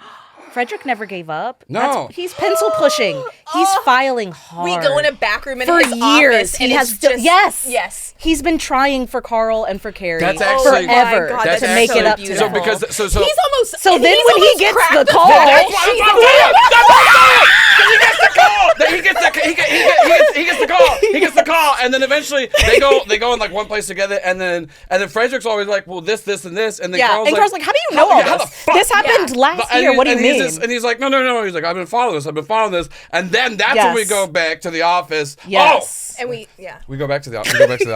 Frederick never gave up.
No.
He's pencil pushing. He's filing hard.
We go in a back room in
for
his
years.
office, and
He has
it's
still
just,
yes. He's been trying for Carl and for Carrie
That's actually-
forever
Oh my God,
that's
to make it up to
beautiful.
them.
So because so
He's almost.
So
and
then
he's
when he
almost
gets
cracked
the call,
That's what I'm saying. That's what I'm saying. He gets the call. He gets the call, and then eventually they go in like one place together, and then Frederick's always like, well, this, and this, and then
Yeah,
Carl's
and Carl's like, how do you know all
how the
this?
fuck?
This happened last
And
year. What do you
and
mean?
and he's like, no. He's like, I've been following this, and then that's when we
Yes.
go back to the office.
Yes.
And
We go back to the office.
Tell me what's in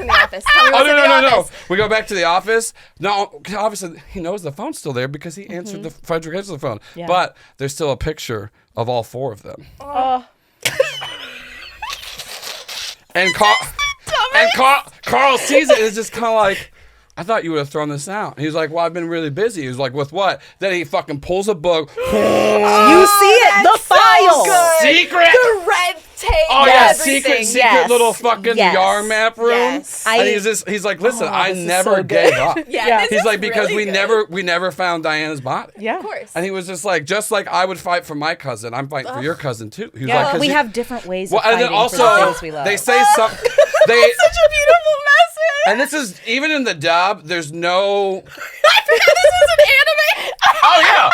the office. Tell me
Oh,
what's in the
no.
office.
We go back to the office. No, 'cause obviously he knows the phone's still there because he answered Frederick answered the phone.
Yeah.
But there's still a picture of all four of them. And Carl sees it and is just kind of like, I thought you would have thrown this out. He's like, well, I've been really busy. He was like, with what? Then he fucking pulls a book.
You see it? The file.
Secret.
The red tape.
Oh
Yes.
yeah, secret
Yes.
little fucking
Yes.
yarn map room.
Yes.
And he's like, listen, I
this is
never
so
gave
good.
up.
Yeah.
He's like, because we never found Diana's body.
Yeah.
Of course.
And he was just like I would fight for my cousin, I'm fighting for your cousin too. He was
Yeah,
like, 'cause
we
you-
have different ways
Well,
of
and
fighting
then also
for the things we love.
they say something.
Such a beautiful message.
And this is even in the dub. There's no.
I forgot this was an anime.
Oh yeah.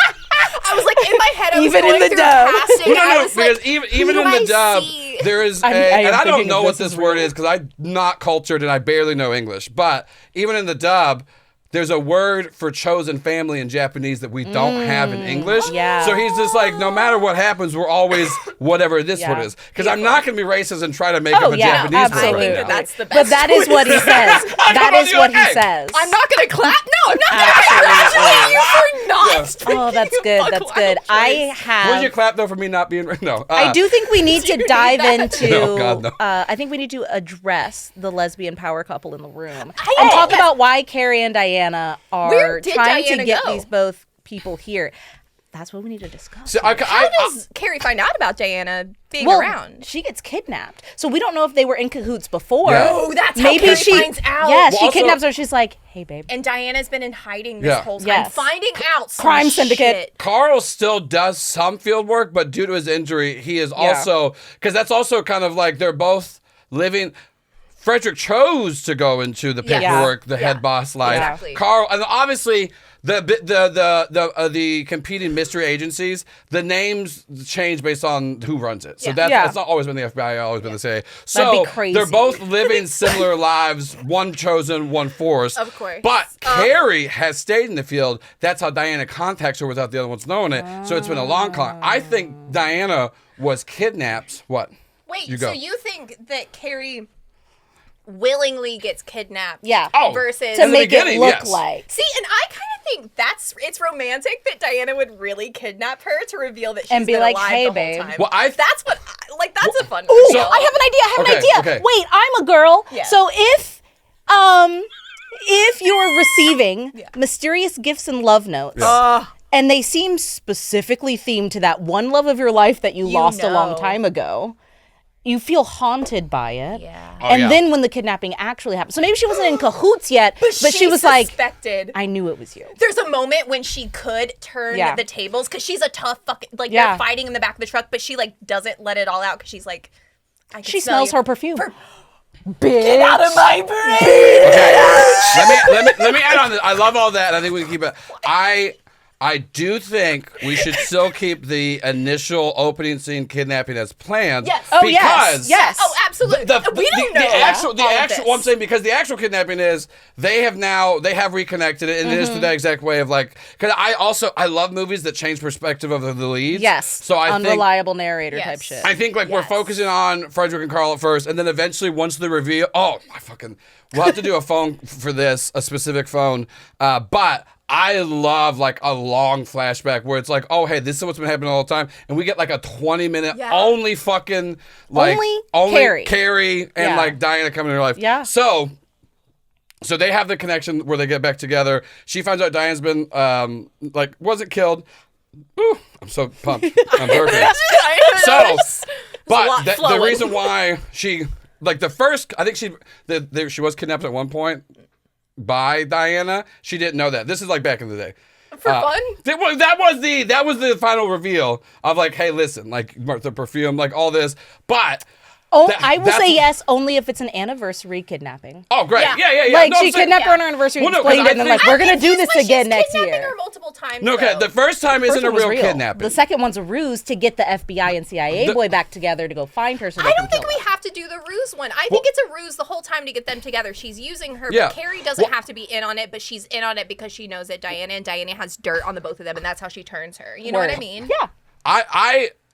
I was like in my head. I was
Even in
going
the
through
dub.
casting.
No,
I was
because
like,
even
who
in
do
the
I
dub,
see?
there is
I am
and I don't
thinking
know
if
what
this
this
is
word
real.
is because I'm not cultured and I barely know English. But even in the dub, there's a word for chosen family in Japanese that we don't have in English.
Yeah.
So he's just like, no matter what happens, we're always whatever this
Yeah.
one is. Because I'm not going to be racist and try to make up a
yeah,
Japanese word.
absolutely.
I
right
think
now.
that's the best.
But that is what he says. That is what he
okay.
says.
I'm not gonna clap. No, I'm not gonna congratulate you for not.
Oh, that's good. That's good. I have.
Would you clap though for me not being no?
I do think we need to dive into.
No, God, no.
I think we need to address the lesbian power couple in the room and talk about why Carrie and Diana are
Where did
trying to
Diana
get
go?
these both people here. That's what we need to discuss.
So
How does Carrie find out about Diana being
well,
around?
she gets kidnapped, so we don't know if they were in cahoots before.
Yeah.
Oh, that's how
Maybe
Carrie
she
finds out.
Yeah,
Well,
she
also-
kidnaps her. She's like, "Hey, babe."
And Diana's been in hiding this
Yeah.
whole time,
Yes.
finding out some
Crime syndicate.
shit.
Carl still does some field work, but due to his injury, he is also because that's also kind of like they're both living. Frederick chose to go into the
Yeah.
paperwork, the head boss life.
Exactly.
Carl, and obviously the competing mystery agencies, the names change based on who runs it. So
Yeah.
that's not always been the FBI, always been the CIA. So
be crazy.
they're both living similar lives, one chosen, one forced.
Of course.
But Carrie has stayed in the field. That's how Diana contacts her without the other ones knowing it. So it's been a long con. I think Diana was kidnapped. What?
Wait,
You go.
so you think that Carrie willingly gets kidnapped?
Yeah.
Oh.
Versus
To
In the
make it
beginning,
look
yes.
like.
See, and I kind of think it's romantic that Diana would really kidnap her to reveal that she's
And be
been
like,
alive
"Hey,
the
babe."
whole time.
Well,
that's what that's a fun
Ooh,
reveal.
I have an idea. I have an
Okay,
idea.
okay.
Wait, I'm a girl.
Yeah.
So if you're receiving mysterious gifts and love notes, and they seem specifically themed to that one love of your life that you lost a long
know.
time ago, you feel haunted by it.
Yeah.
Oh,
And
yeah.
then when the kidnapping actually happened, so maybe she wasn't in cahoots yet, but she was like,
suspected.
I knew it was you.
There's a moment when she could turn
Yeah.
the tables because she's a tough fucking
Yeah.
they're fighting in the back of the truck, but she like doesn't let it all out because she's like, I can
She
smell
smells
you.
her perfume.
Get out of my brain.
Okay. Let me add on this. I love all that. I think we can keep it. I do think we should still keep the initial opening scene kidnapping as planned.
Yes.
Oh,
because
yes.
Oh, absolutely. We don't know
the actual
all of this.
well, I'm saying because the actual kidnapping is they have reconnected it, and it is to that exact way of like, because I love movies that change perspective of the leads.
Yes.
So I think
unreliable narrator
Yes.
type shit.
I think like we're focusing on Frederick and Carl at first, and then eventually once the reveal, we'll have to do a phone for this, a specific phone, but I love like a long flashback where it's like, oh hey, this is what's been happening all the time, and we get like a 20-minute only fucking like
Only
Carrie and
Yeah.
like Diana coming in her life.
Yeah.
So they have the connection where they get back together. She finds out Diana's been wasn't killed. Ooh, I'm so pumped. I'm burping. So, but the reason why she like the first, I think she was kidnapped at one point by Diana. She didn't know that. This is like back in the day.
For fun?
That was the final reveal of like, hey, listen, like the perfume, like all this, but.
I will say yes only if it's an anniversary kidnapping.
Oh, great. Yeah.
Like,
No,
she kidnapped her on her anniversary and
Well, no,
explained
'cause
it, and then
I
like,
think-
we're going to do this again next
Kidnapping
year.
her multiple times.
No, okay,
though.
the first time
First
isn't a
one was
real
real.
kidnapping.
The second one's a ruse to get the FBI and CIA boy back together to go find her so they
I
can
don't think
kill
we
her.
have to do the ruse one. I think it's a ruse the whole time to get them together. She's using her,
Yeah.
but Carrie doesn't have to be in on it, but she's in on it because she knows that Diana has dirt on the both of them, and that's how she turns her. You know what I
Word.
mean?
Yeah.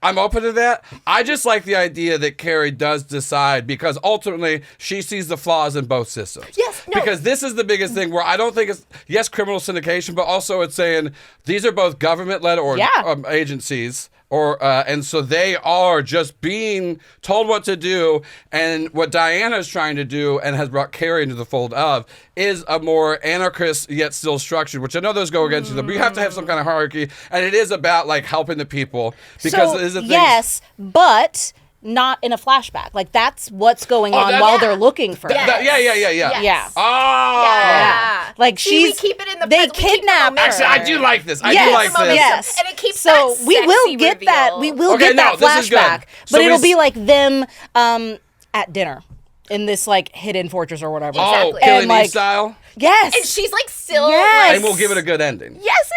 I'm open to that. I just like the idea that Carrie does decide because ultimately she sees the flaws in both systems.
Yes, no.
Because this is the biggest thing where I don't think it's, yes, criminal syndication, but also it's saying these are both government-led or
Yeah.
agencies. And so they are just being told what to do, and what Diana's trying to do and has brought Carrie into the fold of is a more anarchist yet still structured, which I know those go against each other, but you have to have some kind of hierarchy, and it is about like helping the people because
So,
it is the thing.
yes, but not in a flashback. Like, that's what's going on
that-
while
yeah.
they're looking for her.
Yeah.
Yeah.
Oh,
Yeah.
Like,
See, we
she's
keep it in the
they
present. We keep the
kidnap
momentum.
actually, I do like this. I
Yes.
do like
The
this.
Yes.
And it keeps
so
that
we will
sexy
get that.
reveal.
We will
Okay,
get
no,
that
this is good.
flashback,
So
but it'll
we-
be like them at dinner in this like hidden fortress or whatever.
Oh,
Exactly.
Killing
And, like,
Eve style,
Yes.
And she's like still.
Yes.
Like,
and we'll give it a good ending.
yes.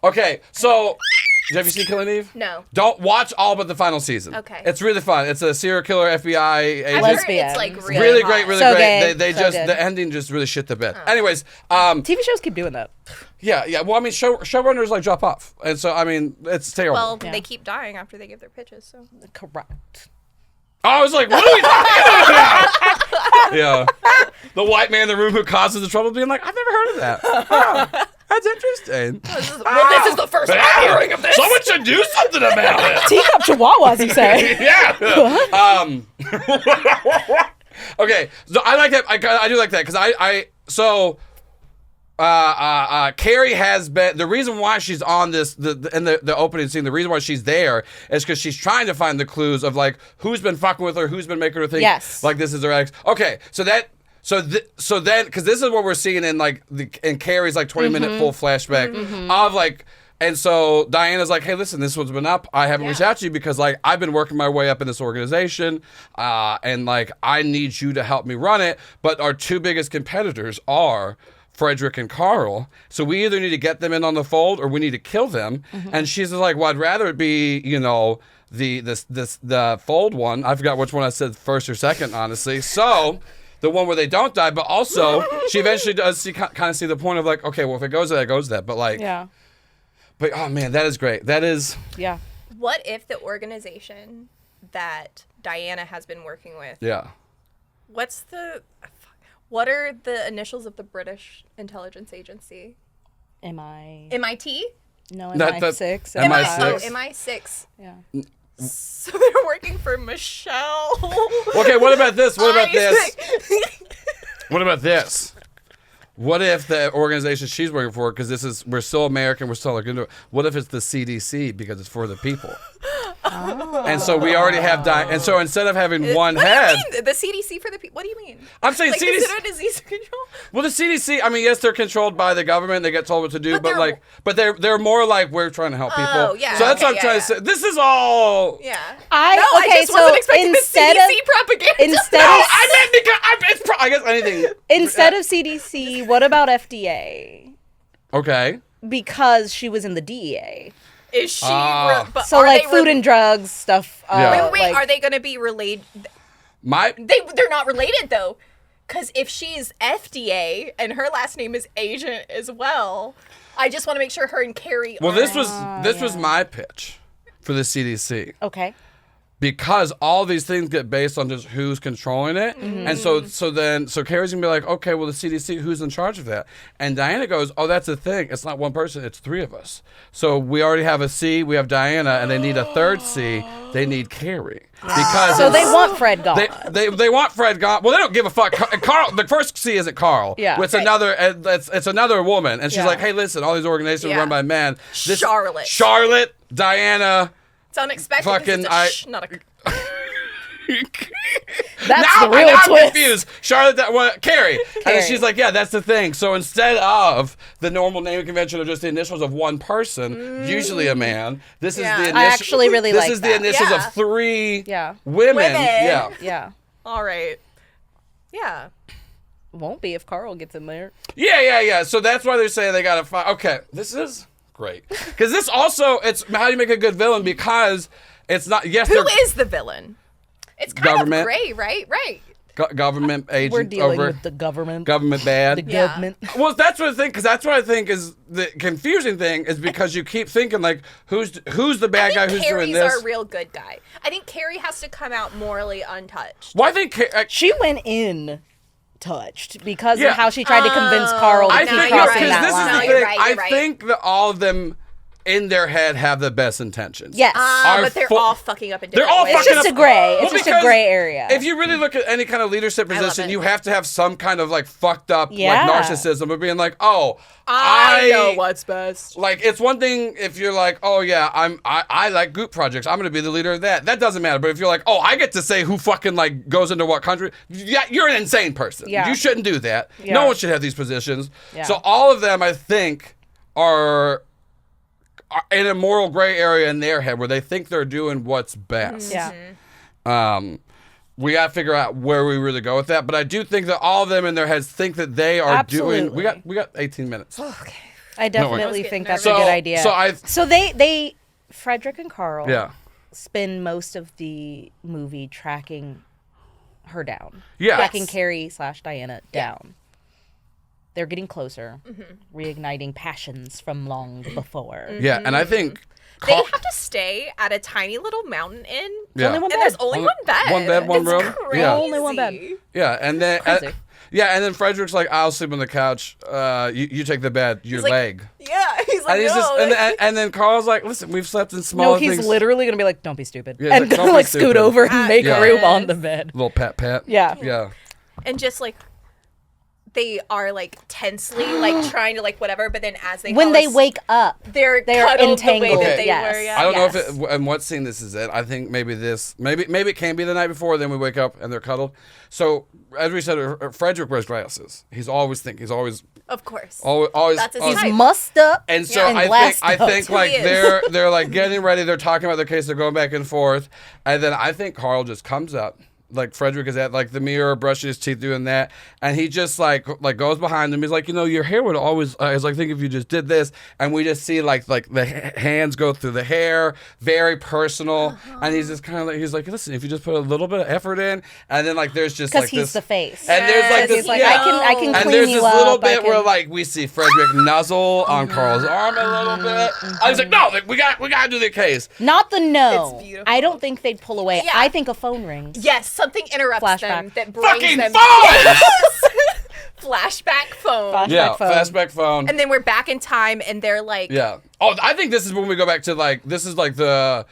Okay, so have you seen Killing Eve?
No.
Don't watch all but the final season.
Okay.
It's really fun. It's a serial killer FBI agent.
I've heard
Lesbian.
it's like really,
Really
hot.
great, really
So
great.
gay,
They
so
just
good.
the ending just really shit the bed. Anyways,
TV shows keep doing that.
yeah. Well, I mean, showrunners like drop off, and so I mean, it's terrible.
Well,
Yeah.
they keep dying after they give their pitches. So
Correct.
I was like, what are we talking about? Yeah, the white man in the room who causes the trouble, being like, I've never heard of that. Oh, that's interesting.
this is the first I'm hearing of this.
Someone should do something about it.
Teacup chihuahuas, you say?
Yeah. Okay, so I like that. I do like that because Carrie has been the reason why she's on this in the opening scene. The reason why she's there is because she's trying to find the clues of like who's been fucking with her, who's been making her think like this is her ex. Okay, so then because this is what we're seeing in like in Carrie's like 20-minute full flashback of like. And so Diana's like, hey, listen, this one's been up. I haven't reached out to you because, like, I've been working my way up in this organization, and, like, I need you to help me run it. But our two biggest competitors are Frederick and Carl. So we either need to get them in on the fold or we need to kill them. And she's just like, well, I'd rather it be, you know, the fold one. I forgot which one I said first or second, honestly. So the one where they don't die, but also she eventually does kind of see the point of, like, okay, well, if it goes to that, it goes to that. But, like...
Yeah.
But, oh, man, that is great. That is...
Yeah.
What if the organization that Diana has been working with?
Yeah.
What are the initials of the British intelligence agency? MIT?
No,
Not the-
MI6.
MI6.
Oh, MI6.
Yeah.
So they're working for Michelle.
Okay, what about this? What about this?
Isaac.
What about this? What if the organization she's working for, because we're still American, we're still looking into it, what if it's the CDC because it's for the people? And so we already have and so instead of having one
What
head,
do you mean? The CDC for the people? What do you mean?
I'm saying
Like
CDC.
consider disease control?
Well, the CDC, I mean, yes, they're controlled by the government. They get told what to do, but they're more like, we're trying to help people.
Oh, yeah.
So that's what I'm
Okay,
trying to say. This is all.
Yeah.
I
just wasn't expecting the CDC propaganda.
Instead
No,
of
I meant because I guess anything.
instead of CDC, what about FDA?
Okay.
Because she was in the DEA.
Is she? But
So
are
like
they
food and drugs stuff.
Yeah.
Wait,
like-
are they going to be related? They're not related though, because if she's FDA and her last name is Agent as well, I just want to make sure her and Carrie.
Well,
are...
this was my pitch for the CDC.
Okay.
Because all these things get based on just who's controlling it. And so Carrie's gonna be like, okay, well, the CDC, who's in charge of that? And Diana goes, oh, that's the thing. It's not one person, it's three of us. So we already have a C, we have Diana, and they need a third C. They need Carrie. Because
So they want Fred gone.
they want Fred gone. Well, they don't give a fuck. Carl, the first C isn't Carl.
Yeah.
It's another. It's another woman, and she's
Yeah.
like, hey, listen, all these organizations are run by men.
Charlotte,
Diana.
It's unexpected.
Fucking
not a.
That's the real
now I'm
twist.
confused. Charlotte, Carrie. And then she's like, yeah, that's the thing. So instead of the normal naming convention of just the initials of one person, usually a man, this is the initials.
I actually really
this
like
is the
that.
initials
Yeah.
of three
Yeah.
women. Yeah.
Yeah.
All right. Yeah.
Won't be if Carl gets in there.
Yeah. So that's why they're saying they got to find. Okay, this is great. Because this also, it's how do you make a good villain? Because it's not, yes,
Who
they're
is the villain? It's kind
Government.
of gray, right? Right.
government agent
We're dealing
over
with the government.
government bad.
The
Yeah.
government.
Well, that's what I think, because that's what I think is the confusing thing, is because you keep thinking, like, who's the bad guy, who's
Carrie's
doing this?
our real good guy. I think Carrie has to come out morally untouched.
Well, I think
She went in touched because
Yeah.
of how she tried to convince Carl to
I
keep
think
crossing
because
that
this
line.
is the
You're
thing.
right,
I
you're right.
think that all of them in their head have the best intentions.
Yes.
But they're all fucking up in different
They're all
ways.
fucking
It's just
up.
a gray. It's
Well,
just a
because
gray area.
If you really look at any kind of leadership
love
position,
it.
you have to have some kind of like fucked up
Yeah.
like narcissism of being like, oh,
I know what's best.
Like, it's one thing if you're like, oh yeah, I like group projects. I'm gonna be the leader of that. That doesn't matter. But if you're like, oh, I get to say who fucking like goes into what country, yeah, you're an insane person.
Yeah.
You shouldn't do that.
Yeah.
No one should have these positions.
Yeah.
So all of them, I think, are in a moral gray area in their head where they think they're doing what's best.
Yeah.
We got to figure out where we really go with that. But I do think that all of them in their heads think that they are doing.
Absolutely.
We got 18 minutes.
I definitely
getting
think that's
nervous.
a good idea.
So
they Frederick and Carl
Yeah.
spend most of the movie tracking her down.
Yeah.
Tracking Carrie / Diana down. They're getting closer, reigniting passions from long before.
Yeah, and I think
They have to stay at a tiny little mountain inn.
Yeah.
Only one
And there's
bed.
only one bed.
One bed, one
It's
room?
Crazy.
Yeah.
Only one bed.
Yeah, and then
Crazy.
and then Frederick's like, I'll sleep on the couch. You take the bed. Your
He's like,
leg.
Yeah, he's like,
And he's
no.
and then Carl's like, listen, we've slept in
No,
smaller
he's
things.
literally gonna be like, "Don't be stupid,"
Yeah, he's
and
like, "Don't be
like scoot
stupid."
over and make
Yeah.
room on the bed.
Little pat.
Yeah.
Yeah.
And just like they are like tensely like trying to like whatever, but then as they
When
fall
they
as-
wake up,
they're
they're
cuddled the way
entangled.
that they
Yes.
were. Yeah.
I don't know if
Yes.
it, and what scene this is in. I think maybe it can be the night before. Then we wake up and they're cuddled. So as we said, Frederick wears glasses. He's always
Of course.
always.
That's his
always-
type.
he's mussed up
And so
and
I
glassed
think
up.
like
He is.
they're like getting ready. They're talking about their case. They're going back and forth, and then I think Carl just comes up. Like Frederick is at like the mirror, brushing his teeth, doing that, and he just like goes behind him. He's like, your hair would always. I was like, think if you just did this, and we just see like the hands go through the hair, very personal, and he's just kind of like, he's like, listen, if you just put a little bit of effort in, and then like there's just
because
like
he's
this,
the face.
and there's like
Yes,
this,
He's like,
yeah.
I can
And
clean
there's
you
this
up.
little
I
bit where
can-
like we see Frederick nuzzle on Carl's arm a little bit. I was like, no, like, we got to do the case.
Not the no.
It's beautiful.
I don't think they'd pull away.
Yeah.
I think a phone rings.
Yes, something interrupts
Flashback.
them that brings
Fucking
them.
phone!
Yes! Flashback phone.
Flashback
Yeah,
phone.
flashback phone.
And then we're back in time, and they're like,
Yeah. Oh, I think this is when we go back to like this is like the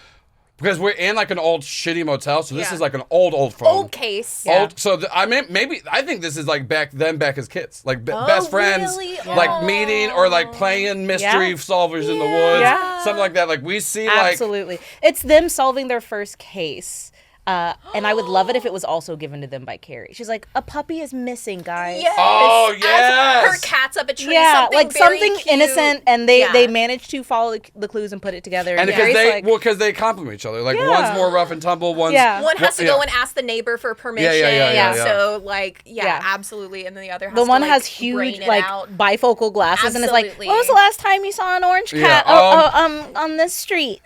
because we're in like an old shitty motel, so this
Yeah.
is like an old phone.
old case.
Yeah.
Old. So I mean, maybe I think this is like back as kids, like best friends,
really?
like meeting or like playing mystery
Yeah.
solvers in the woods,
Yeah.
something like that. Like we see like
Absolutely. It's them solving their first case. And I would love it if it was also given to them by Carrie. She's like, a puppy is missing, guys.
Yes.
Oh,
As
yes.
her cat's up a tree.
Yeah,
something
like
very
something
cute.
innocent, and they managed to follow the clues and put it together.
And
Carrie's
because they compliment each other. Like
Yeah.
one's more rough and tumble, one's
One has to go and ask the neighbor for permission.
Yeah.
So like,
Yeah.
absolutely. And then the other has
the
to,
one
like,
has
brain
huge
it
like
out.
bifocal glasses, and it's like,
Absolutely.
when was the last time you saw an orange cat?
Yeah,
On this street.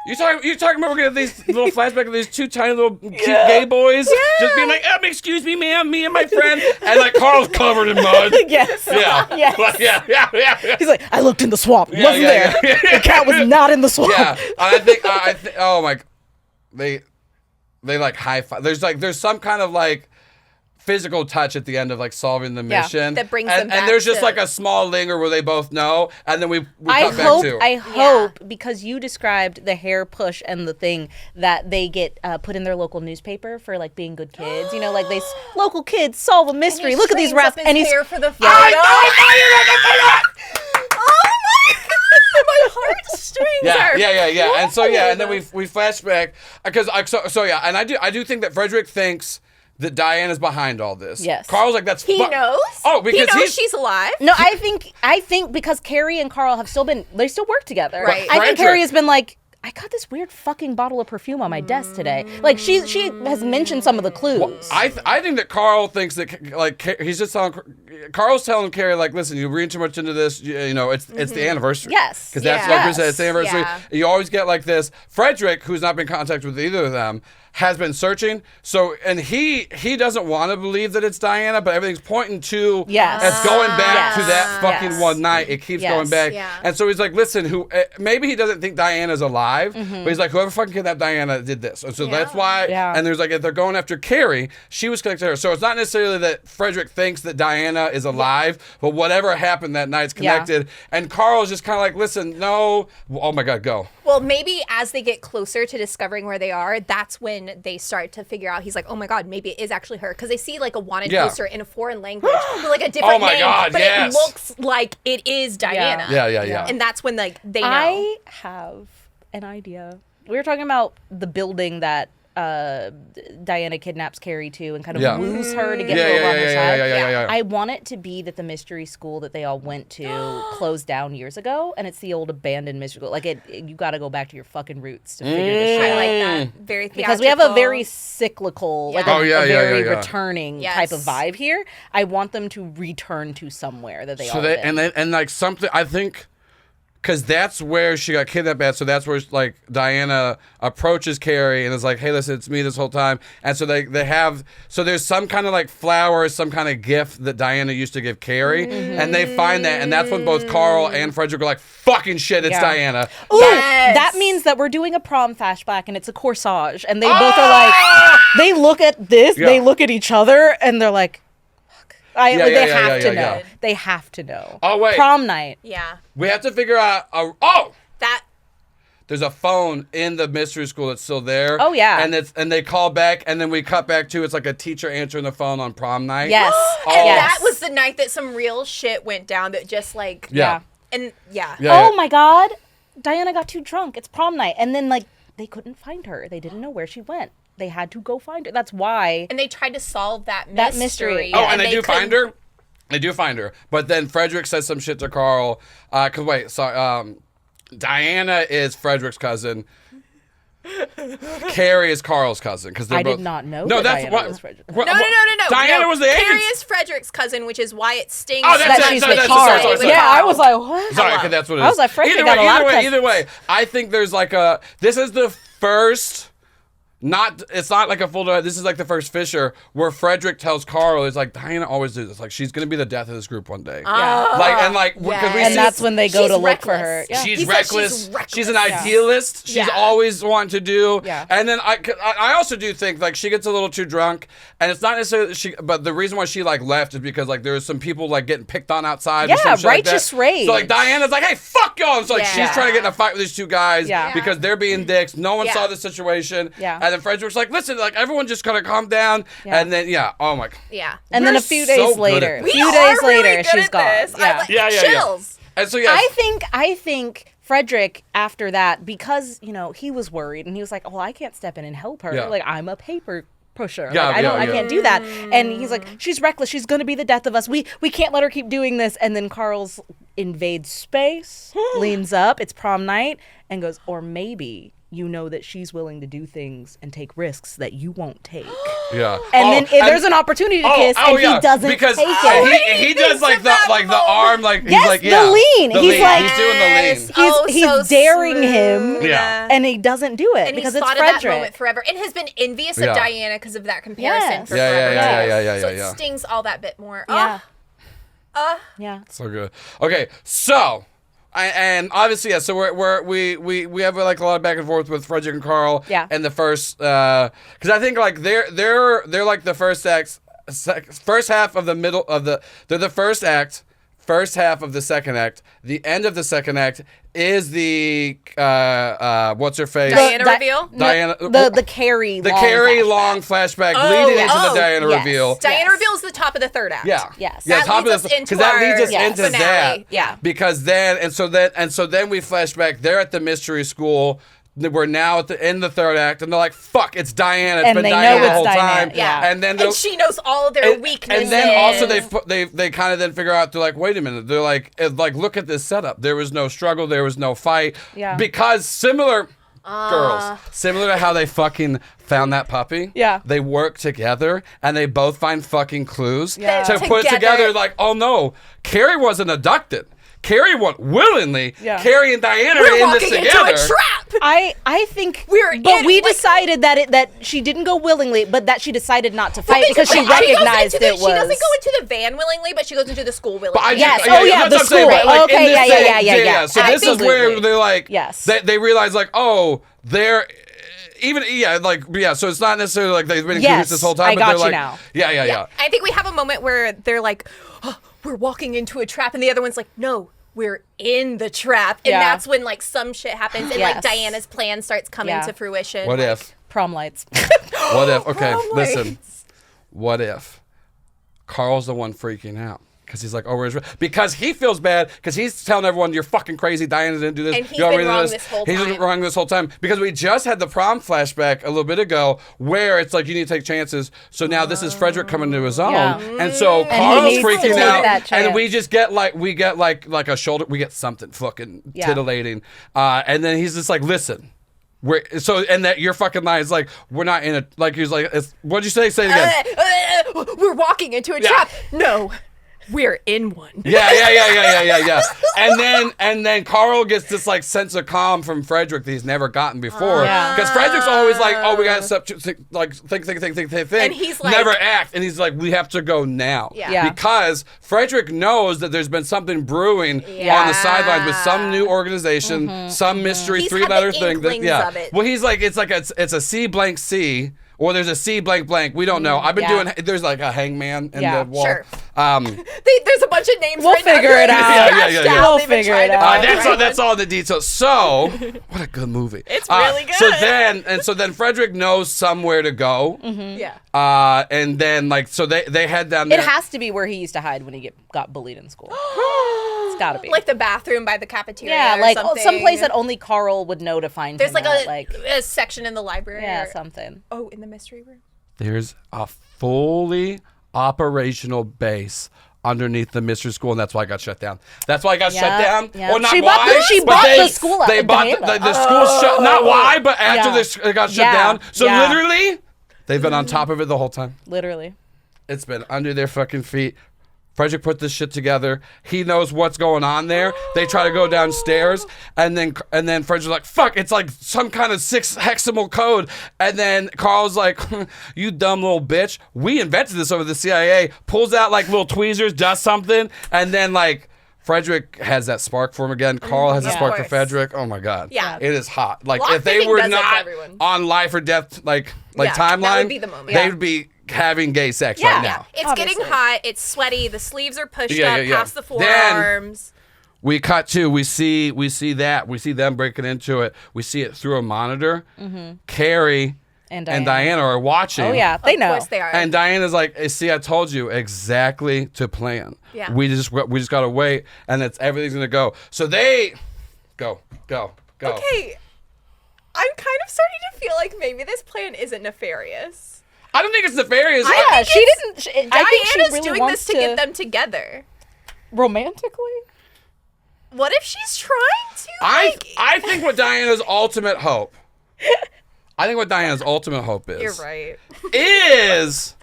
You talking about we're getting these little flashbacks of these two tiny little cute gay boys just being like, excuse me, ma'am, me and my friend, and like Carl's covered in mud.
Yes.
Yeah.
Yes.
Like, yeah.
He's like, I looked in the swamp.
Yeah,
Wasn't
yeah,
there.
yeah.
The cat was not in the swamp.
Yeah. I think oh my, they like high five. There's some kind of like physical touch at the end of like solving the
Yeah.
mission
That brings them back
and there's just
to-
like a small linger where they both know, and then we
I
cut back to
hope, because you described the hair push and the thing that they get put in their local newspaper for like being good kids. You know, like local kids solve a mystery. Look at these rats,
and he's hair for the photo.
I
My heartstrings are
Yeah. And so and then
pulled.
we flashback because and I do think that Frederick thinks that Diana's behind all this.
Yes.
Carl's like, that's
He knows.
Oh, because
he knows she's alive.
No, I think because Carrie and Carl have still work together.
Right.
I think
Frederick-
Carrie has been like, I got this weird fucking bottle of perfume on my desk today. Like she has mentioned some of the clues.
I think that Carl thinks that like he's just telling Carl's telling Carrie like, listen, you read too much into this. You know, it's the anniversary.
Yes.
Because that's
Yeah.
like we said, it's the anniversary.
Yeah.
You always get like this. Frederick, who's not been in contact with either of them, has been searching. So and he doesn't want to believe that it's Diana, but everything's pointing to
Yes.
it's going back to
Yes.
that fucking
Yes.
one night. It keeps
Yes.
going back.
Yeah.
And so he's like, listen, maybe he doesn't think Diana's alive,
Mm-hmm.
but he's like, whoever fucking kidnapped Diana did this. And so that's why.
Yeah.
And there's like, if they're going after Carrie, she was connected to her. So it's not necessarily that Frederick thinks that Diana is alive, but whatever happened that night's connected. And Carl's just kind of like, listen, no. Oh my God, go.
Well, maybe as they get closer to discovering where they are, that's when they start to figure out. He's like, oh my God, maybe it is actually her. Because they see like a wanted
Yeah.
poster in a foreign language with like a different
Oh my
name.
God,
but
yes.
it looks like it is Diana.
Yeah.
And that's when like they know.
I have an idea. We were talking about the building that Diana kidnaps Carrie to and kind of
Yeah.
woos her to get
Yeah,
her over on her side.
yeah.
I want it to be that the mystery school that they all went to closed down years ago, and it's the old abandoned mystery school. Like you got to go back to your fucking roots to figure this shit
I
out.
like that. Very
Because we have a
theatrical.
very cyclical, like
Yeah.
a,
Oh, yeah,
a
yeah,
very
yeah, yeah.
returning
Yes.
type of vibe here. I want them to return to somewhere that they
So
all
they
been.
and like something, I think, because that's where she got kidnapped at. So that's where like Diana approaches Carrie and is like, hey, listen, it's me this whole time. And so they have, so there's some kind of like flower, some kind of gift that Diana used to give Carrie. And they find that. And that's when both Carl and Frederick are like, fucking shit, it's
Yeah.
Diana.
Ooh,
Yes.
that means that we're doing a prom flashback and it's a corsage. And they both are like, they look at this,
Yeah.
they look at each other, and they're like, fuck. They have to know.
yeah.
They have to know.
Oh, wait.
Prom night.
Yeah.
We have to figure out,
That
there's a phone in the mystery school that's still there.
Oh, yeah.
And they call back, and then we cut back to it's like a teacher answering the phone on prom night.
Yes.
and
Yes.
that was the night that some real shit went down that just like
Yeah.
and yeah.
Oh my God. Diana got too drunk. It's prom night. And then, like, they couldn't find her. They didn't know where she went. They had to go find her. That's why.
And they tried to solve that
That
mystery.
mystery.
Oh, and they do
couldn't-
find her? They do find her. But then Frederick says some shit to Carl. Because, wait, sorry. Diana is Frederick's cousin. Carrie is Carl's cousin. Because
I did not know
No,
that
that's
Diana
what.
was Frederick's
No.
Diana
No.
was the
Carrie
agent.
is Frederick's cousin, which is why it stings.
Oh, that's
That
it.
she's
Sorry,
with
that's
Carl.
sorry.
Yeah, I was like, what?
Sorry, because that's what it is.
I was like, Frederick got a lot of
either way, I think there's like this is the first, it's not like a full, this is like the first Fisher where Frederick tells Carl, it's like, Diana always does this. Like, she's going to be the death of this group one day. Because we
And
see
that's when they go
She's
to look
reckless.
for her. Yeah.
She's
He said
reckless.
she's reckless.
She's an idealist. She's
Yeah.
always wanting to do.
Yeah.
And then I also do think like she gets a little too drunk, and it's not necessarily but the reason why she like left is because like there was some people like getting picked on outside. or
Yeah,
some shit like that.
righteous rage.
So like Diana's like, hey, fuck y'all. And so like
Yeah.
she's trying to get in a fight with these two guys
Yeah.
because they're being dicks. No one
Yeah.
saw the situation.
Yeah.
And then Frederick's like, listen, like everyone just kind of calm down.
Yeah.
And then oh my.
Yeah.
And then
We're
a few
so
days
good
later,
at
a
this.
few
We
days
are really
later,
good
she's
at
gone.
this. I
Yeah.
like
Yeah.
chills.
And so yeah.
I think Frederick, after that, because, he was worried and he was like, oh, I can't step in and help her.
Yeah.
Like, I'm a paper pusher.
Yeah,
Like, I
yeah.
can't do that. And he's like, she's reckless. She's going to be the death of us. We can't let her keep doing this. And then Carl's invades space, leans up, it's prom night, and goes, or maybe you know that she's willing to do things and take risks that you won't take.
Yeah.
And then if there's an opportunity to kiss, and he doesn't
because
take it.
he does like the arm, like
Yes,
he's like
the lean.
the
He's
lean.
like-
he's doing the lean.
He's
so
daring him.
smooth.
Yeah.
And he doesn't do it
And
because
he's
it's
thought of that
Frederick.
moment forever, and has been envious
Yeah.
of Diana because of that comparison
Yes.
for
Yeah,
forever.
yeah.
So it stings all that bit more.
Yeah.
Oh,
Yeah.
So good. Okay, so and obviously, yeah. So we have like a lot of back and forth with Frederick and Carl.
Yeah.
And the first, because I think like they're like the first half of the middle of they're the first act. First half of the second act. The end of the second act is the what's her face?
Diana reveal?
Diana.
The Carrie
The
long
Carrie
flashback.
long flashback
Oh,
leading into
oh,
the Diana
yes.
reveal.
Diana reveals the top of the third act.
Yeah.
Yes.
Yeah,
That
top
leads
of
us
the
into
that leads us
our
into
finale.
that.
Yeah.
Because then so then we flash back. They're at the mystery school. We're now at the end of the third act, and they're like, "Fuck, it's Diana. It's
And
been
they
Diana
know
the
it's
whole
Diana.
time."
Yeah.
And then
and she knows all their weaknesses.
and then also they kind of then figure out, they're like, wait a minute, they're like look at this setup. There was no struggle, there was no fight.
Yeah.
Because similar to how they fucking found that puppy.
Yeah.
They work together and they both find fucking clues
Yeah.
to put together like, oh no, Carrie wasn't abducted. Carrie went willingly.
Yeah.
Carrie and Diana
We're
are in this
walking
together.
into a trap.
I think we
in,
decided that she didn't go willingly, but that she decided not to fight because she
Basically,
recognized
goes into
it was.
She doesn't go into the van willingly, but she goes into the school willingly.
But I
Yes.
just,
Oh, yeah,
that's
the
what I'm saying,
school.
but, like, in
Okay,
this
yeah,
thing-
yeah.
So this is where
Absolutely.
they're like,
Yes.
they realize like, oh, they're even so it's not necessarily like they've been in
Yes,
cahoots this whole time,
I
but
got
they're
you
like,
now.
yeah.
I think we have a moment where they're like, oh, we're walking into a trap, and the other one's like, no, we're in the trap. And
Yeah.
that's when like some shit happens and like
Yes.
Diana's plan starts coming
Yeah.
to fruition.
What
like,
if?
Prom lights.
What if? Okay,
Prom
listen.
lights.
What if Carl's the one freaking out? Because he's like, oh, where's because he feels bad because he's telling everyone you're fucking crazy. Diana didn't do this.
And he's
You're
been
already
wrong
this.
this whole
He's been
time.
wrong this whole time because we just had the prom flashback a little bit ago where it's like you need to take chances. So now this is Frederick coming to his own,
Yeah.
and so
he
Carl's
needs to
freaking
take
out,
that
and we
chance.
just get like a shoulder. We get something fucking
Yeah.
titillating, and then he's just like, listen. And that your fucking line is like, we're not in a, like, he's like, what'd you say? Say it again.
We're walking into a trap. No, we're in one.
Yeah. And then Carl gets this like sense of calm from Frederick that he's never gotten before.
Yeah.
Because Frederick's always like, oh, we gotta think.
And he's like-
never act. And he's like, we have to go now.
Yeah.
Because Frederick knows that there's been something brewing on the sidelines with some new organization, some mystery
He's had
3-letter
the
thing.
inklings of it.
Well, he's like, it's a C blank C. Or there's a C blank blank. We don't know. I've been
Yeah.
doing. There's like a hangman in
Yeah.
the wall.
Sure.
Um,
There's a bunch of names.
We'll
written
figure
under
it out.
Yeah.
Scratched out.
We'll
They've been
figure
trying
it
to
out.
find
that's all the details. So, what a good movie.
It's really good.
So then Frederick knows somewhere to go.
Yeah.
And then like so they head down there.
It has to be where he used to hide when he got bullied in school. It's gotta be.
Like the bathroom by the cafeteria.
yeah,
or
like
something.
someplace that only Carl would know to find
There's
him
like
at,
a section in the library.
yeah,
or-
something.
Oh, in the mystery room.
There's a fully operational base underneath the mystery school, and that's why I got shut down. That's why I got shut down.
Yeah.
Well, not
She
why.
bought
but
the school.
They bought the school shut. Not why, but after
Yeah.
they got shut
Yeah.
down. So
Yeah.
literally, they've been on top of it the whole time.
Literally.
It's been under their fucking feet. Frederick put this shit together. He knows what's going on there. They try to go downstairs, and then Frederick's like, "Fuck!" It's like some kind of 6 hexamal code. And then Carl's like, "You dumb little bitch! We invented this over the CIA." Pulls out like little tweezers, does something, and then like Frederick has that spark for him again. Carl has a
Yeah.
spark
Of
for
course.
Frederick. Oh my god,
Yeah.
it is hot. Like
Lock
if they
picking
were
does that to
not
everyone.
on life or death, like
Yeah,
timeline,
that would be the moment.
they
Yeah.
would be having gay sex
Yeah.
right now.
It's
Obviously.
getting hot. It's sweaty. The sleeves are pushed
Yeah,
up
yeah, yeah.
past the
Then-
forearms.
We cut to we see them breaking into it. We see it through a monitor. Carrie
And
Diana are watching.
Oh yeah, they know.
Of course they are.
And Diana's like, "See, I told you exactly to plan.
Yeah.
We just got to wait, and everything's gonna go." So they Go.
Okay, I'm kind of starting to feel like maybe this plan isn't nefarious.
I don't think it's nefarious.
Yeah, she didn't. I think she
Diana's
really
doing
wants
this to get them together.
romantically.
What if she's trying to?
I think what Diana's ultimate hope.
You're right.
Is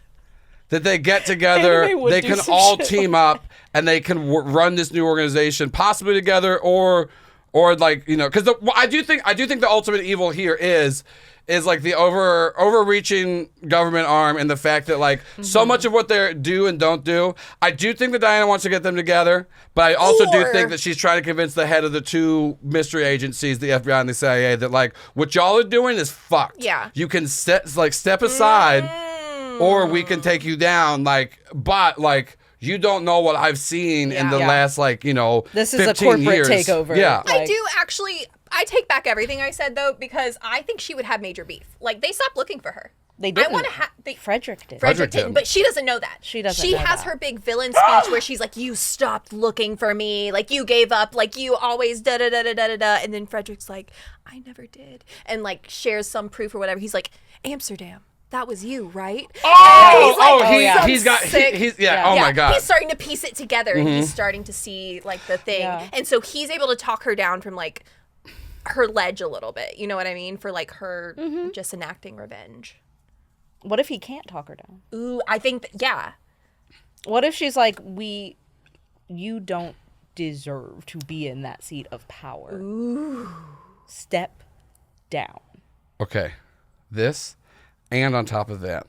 that they get together,
Anime would
they
do
can
some
all
shit
team up, and they can run this new organization possibly together, or like, you know, because I do think the ultimate evil here is like the overreaching government arm, and the fact that like so much of what they do and don't do. I do think that Diana wants to get them together, but I also do think that she's trying to convince the head of the two mystery agencies, the FBI and the CIA, that like what y'all are doing is fucked.
Yeah.
You can step aside, or we can take you down. Like, but like, you don't know what I've seen in the last, like, you know,
This is a
15
corporate
years.
takeover.
Yeah.
I do actually. I take back everything I said though, because I think she would have major beef. Like they stopped looking for her.
They didn't.
I want to have.
Frederick did.
Frederick
Frederick did.
didn't, but she doesn't know that.
She doesn't
She
know
has
that.
her big villain speech where she's like, "You stopped looking for me. Like you gave up. Like you always da da da da da da da." And then Frederick's like, "I never did," and like shares some proof or whatever. He's like, "Amsterdam. That was you, right?"
He's got oh my god.
He's starting to piece it together, and he's starting to see like the thing, and so he's able to talk her down from like her ledge a little bit. You know what I mean? For like her just enacting revenge.
What if he can't talk her down?
Ooh, I think yeah.
What if she's like, you don't deserve to be in that seat of power. Ooh. Step down.
Okay, this, and on top of that,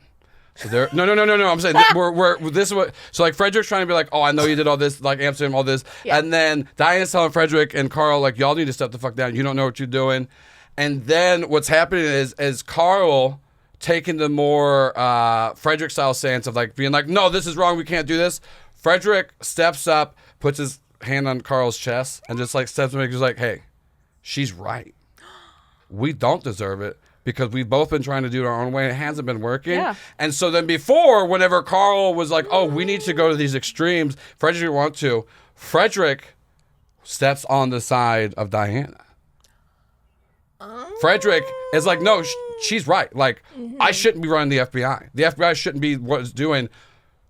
so there. No. I'm saying we're this is what. So like Frederick's trying to be like, oh, I know you did all this, like Amsterdam, all this, and then Diana's telling Frederick and Carl like, y'all need to step the fuck down. You don't know what you're doing. And then what's happening is Carl taking the more Frederick style stance of like being like, no, this is wrong. We can't do this. Frederick steps up, puts his hand on Carl's chest, and just like steps and he's like, hey, she's right. We don't deserve it because we've both been trying to do it our own way and it hasn't been working.
Yeah.
And so then before, whenever Carl was like, oh, we need to go to these extremes, Frederick didn't want to. Frederick steps on the side of Diana. Frederick is like, no, she's right. Like, I shouldn't be running the FBI. The FBI shouldn't be what's doing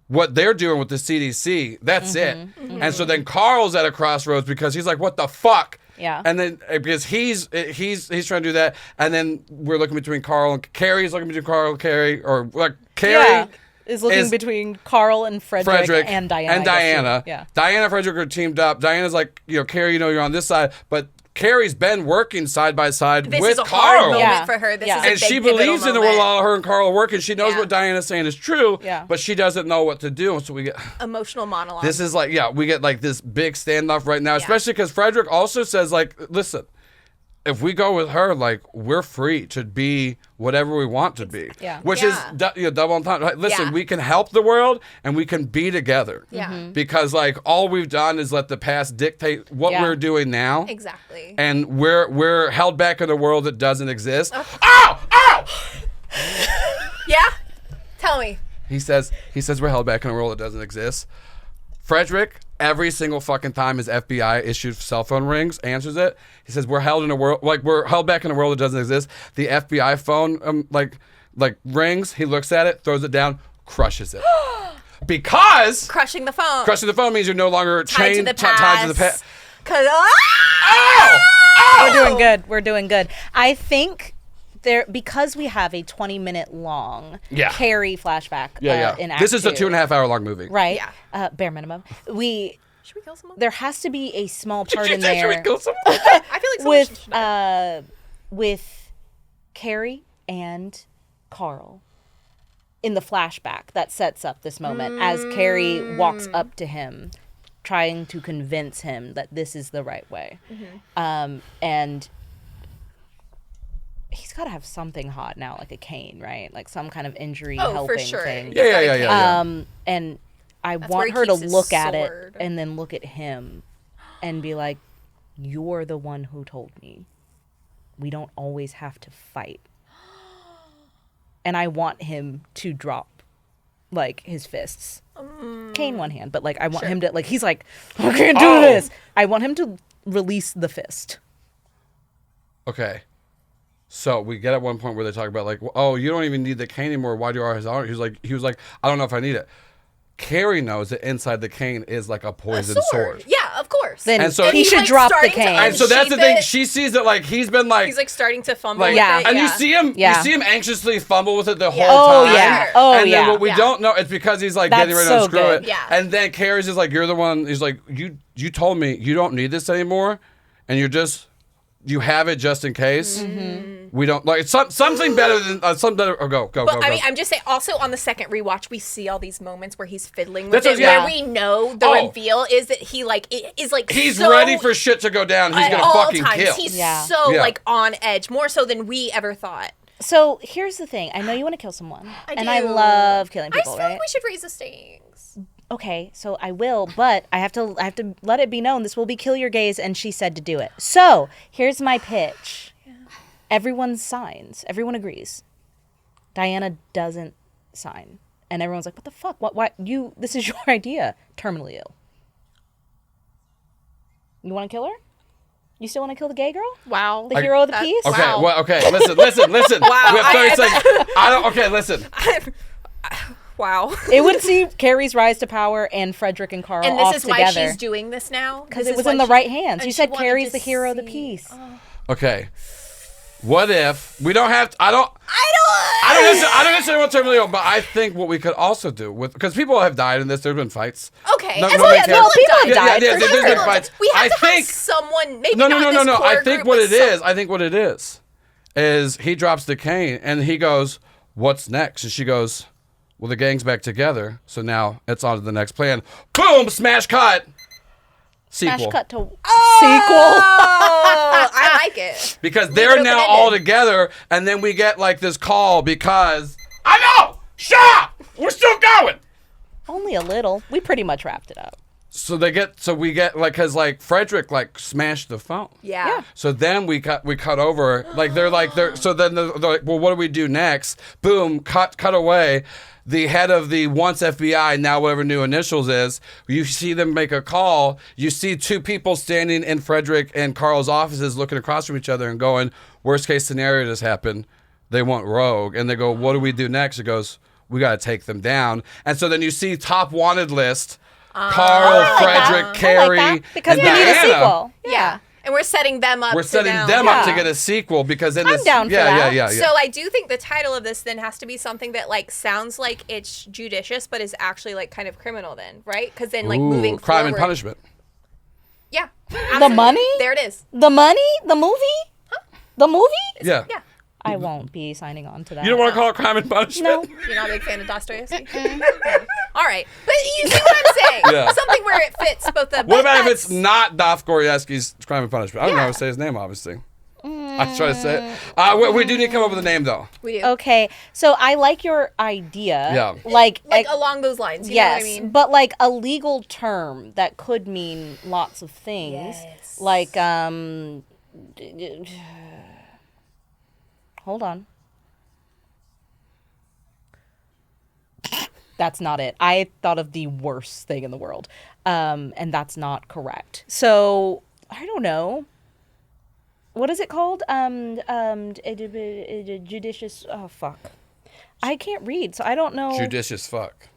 what they're doing with the CDC. That's it. And so then Carl's at a crossroads because he's like, what the fuck?
Yeah.
And then because he's trying to do that, and then we're looking between Carl and Carrie's looking between Carl and Carrie, or like Carrie
is looking between Carl and Frederick and Diana.
And Diana.
Yeah.
Diana and Frederick are teamed up. Diana's like, you know, Carrie, you know, you're on this side, but Carrie's been working side by side
This
with
is a
Carl.
hard moment
Yeah.
for her. This
Yeah.
is a
And
big
she
pivotal
believes in the
moment.
world her and Carl are working. She knows
Yeah.
what Diana's saying is true,
Yeah.
but she doesn't know what to do. And so we get
Emotional monologue.
this is like, we get like this big standoff right now, especially because Frederick also says like, listen, if we go with her, like, we're free to be whatever we want to be.
Yeah.
Which is double entendre. Like, listen,
Yeah.
we can help the world and we can be together.
Yeah. Mhm.
Because like all we've done is let the past dictate what
Yeah.
we're doing now.
Exactly.
And we're held back in a world that doesn't exist. Ow! Ow!
Yeah? Tell me.
He says we're held back in a world that doesn't exist. Frederick, every single fucking time his FBI issued cell phone rings, answers it. He says we're held back in a world that doesn't exist. The FBI phone like rings. He looks at it, throws it down, crushes it. Because
Crushing the phone.
crushing the phone means you're no longer
Tied to
chained
the
tied to the past.
Cause
We're doing good. I think because we have a 20-minute long Carrie flashback in Act
This is a
2,
2.5 hour long movie.
right? Bare minimum.
should we kill someone?
There has to be a small part
Did
in
you say should
there
we kill someone?
I feel like someone
with Carrie and Carl in the flashback that sets up this moment as Carrie walks up to him, trying to convince him that this is the right way, and he's got to have something hot now, like a cane, right? Like some kind of injury helping
for sure.
thing.
Yeah.
And I
where
want
he
her to
keeps his
look at it
sword.
and then look at him and be like, you're the one who told me. We don't always have to fight. And I want him to drop, like, his fists. Cane one hand, but, like, I want him to, like, he's like, I can't do this. I want him to release the fist.
okay. So we get at one point where they talk about like, oh, you don't even need the cane anymore. Why do you always on it? He was like, I don't know if I need it. Carrie knows that inside the cane is like a poisoned sword.
Yeah, of course.
Then
And so
he
he's,
should
like,
drop the
starting to
cane.
And so that's the
unsheath
thing.
it.
She sees that like he's been like
He's like starting to fumble
like,
with
Yeah.
it.
and
yeah.
you see him
Yeah.
anxiously fumble with it the whole
Oh
time.
yeah. Oh
and
yeah.
then what we
Yeah.
don't know is because he's like
That's
getting ready to
so
unscrew
good.
it.
Yeah.
And then Carrie's just like, you're the one. He's like, you told me you don't need this anymore, and you have it just in case. We don't like something better than something better. Oh, go.
But I mean, I'm just saying. Also, on the second rewatch, we see all these moments where he's fiddling with
That's
it,
what- yeah.
where we know the
Oh.
reveal is that he like is like
He's
so,
ready for shit to go down. He's
at
gonna
all
fucking
times.
kill.
He's
Yeah.
so
Yeah.
like on edge, more so than we ever thought.
So here's the thing. I know you want to kill someone, and I
do.
love killing
I
people,
just feel
right?
like we should raise the stakes.
Okay, so I will, but I have to let it be known this will be kill your gaze, and she said to do it. So here's my pitch. Everyone signs. Everyone agrees. Diana doesn't sign, and everyone's like, "What the fuck? Why? This is your idea. Terminally ill. You want to kill her? You still want to kill the gay girl?
Wow,
The hero of the piece?
Okay,
Wow.
well, okay, listen.
Wow,
We have 30 seconds. Okay, listen.
wow.
It would see Carrie's rise to power and Frederick and Carl
And
off
this is why
together.
she's doing this now
Because
This
it
is
was
why
in the
she-
right hands. You
and
said
she wanted
Carrie's
to
the hero of the
see-
piece.
Okay. What if we don't have? I don't necessarily want to terminally ill, but I think what we could also do because people have died in this. There's been fights.
Okay.
No,
As
nobody
long as
cares.
people have
Yeah,
died,
yeah,
for
there's
sure.
been fights.
We have
I
to
think
have someone. Maybe
no.
not this core
I think
group,
what
but
it is. I think what it is he drops the cane and he goes, "What's next?" And she goes, "Well, the gang's back together, so now it's on to the next plan." Boom! Smash cut. Sequel.
Smash cut to sequel.
Oh, I like it.
Because
Leave it
they're now
open-ended.
all together, and then we get like this call because I know. Shut up. We're still going.
Only a little. We pretty much wrapped it up.
So we get like because like Frederick like smashed the phone.
Yeah.
So then we cut over like they're so then they're like, well, what do we do next? Boom, cut away. The head of the once FBI, now whatever new initials is, you see them make a call. You see two people standing in Frederick and Carl's offices looking across from each other and going, worst case scenario just happened. They want Rogue. And they go, what do we do next? It goes, we got to take them down. And so then you see top wanted list, Carl, Frederick, Carrie,
I like that. Because
and
we need a
Diana.
sequel.
Yeah. And we're setting them up.
We're
to
setting
now.
them up to
Yeah.
get a sequel because in
I'm
this,
down for that.
yeah.
So I do think the title of this then has to be something that like sounds like it's judicious, but is actually like kind of criminal then, right? Because then like
Ooh,
moving
crime
forward,
and punishment.
Yeah.
The
Absolutely.
money?
There it is.
The money? The movie? The movie?
Yeah.
Yeah.
I won't be signing on to that.
You don't want to call it crime and punishment?
No.
You're not a big fan of Dostoevsky? All right. But you see what I'm saying?
Yeah.
Something where it fits both the.
What about if it's not Dostoevsky's Crime and Punishment? I don't know how to say his name, obviously.
Mm.
I try to say it. We do need to come up with a name, though.
We do.
Okay, so I like your idea.
Yeah.
Like
Along those lines. You
yes,
know what I mean?
but like a legal term that could mean lots of things.
Yes.
Like hold on. That's not it. I thought of the worst thing in the world. And that's not correct. So, I don't know. What is it called? Judicious. Oh, fuck. I can't read, so I don't know.
Judicious fuck.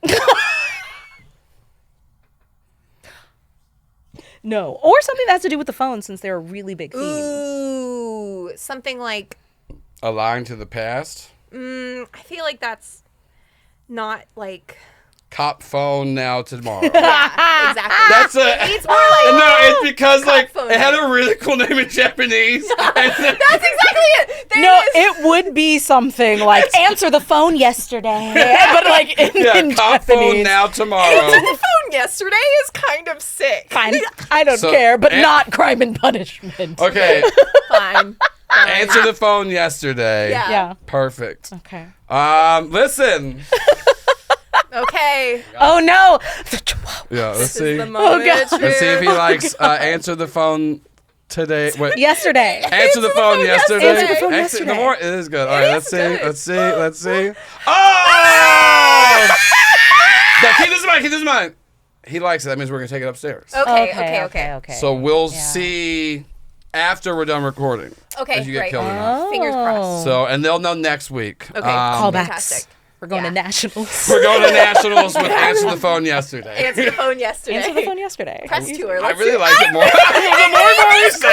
No. Or something that has to do with the phone since they're a really big theme.
Ooh, something like.
A line to the past.
I feel like that's not like.
Cop phone now tomorrow.
Yeah, exactly.
That's a.
It's more like.
No, it's because like
phone.
it had a really cool name in Japanese. And then-
That's exactly it. There
No,
it is.
it would be something like answer the phone yesterday, but like in
cop
Japanese.
phone now tomorrow.
The phone yesterday is kind of sick.
Fine, I don't
So,
care, but
and-
not crime and punishment.
Okay,
Fine.
answer the phone yesterday.
Yeah.
Yeah.
Perfect.
Okay.
Listen.
Okay.
Oh no.
Yeah, let's
This
see.
is the moment.
God.
of
Let's see if he
truth.
likes answer the phone today. Wait.
Yesterday.
Answer the phone yesterday.
Answer the phone
Exit-
yesterday.
The more it is good. All right, let's see.
good.
Let's see. Let's see. Oh! Now, keep this in mind. Keep this in mind. He likes it. That means we're gonna take it upstairs.
Okay.
Okay.
Okay.
So we'll
Yeah.
see after we're done recording.
Okay,
if you get
great.
killed or not.
Fingers crossed.
So, and they'll know next week.
Okay,
Callbacks.
fantastic.
We're going to nationals.
We're going to nationals with Answer the Phone yesterday.
Answer the phone yesterday.
Answer the phone yesterday.
Press tour.
I
Let's
really
do-
like it more. The more and more we say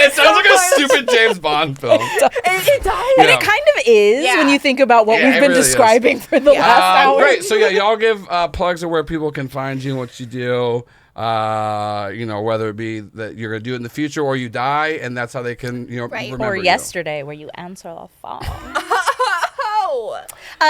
it sounds like a stupid James Bond film.
It does.
And it kind of is
Yeah.
when you think about what
Yeah,
we've
it
been
really is.
describing for the last hour.
Great. So yeah, y'all give plugs of where people can find you and what you do. Whether it be that you're gonna do it in the future or you die, and that's how they can,
Right.
remember
Or
you.
yesterday, where you answer the phone.
Oh.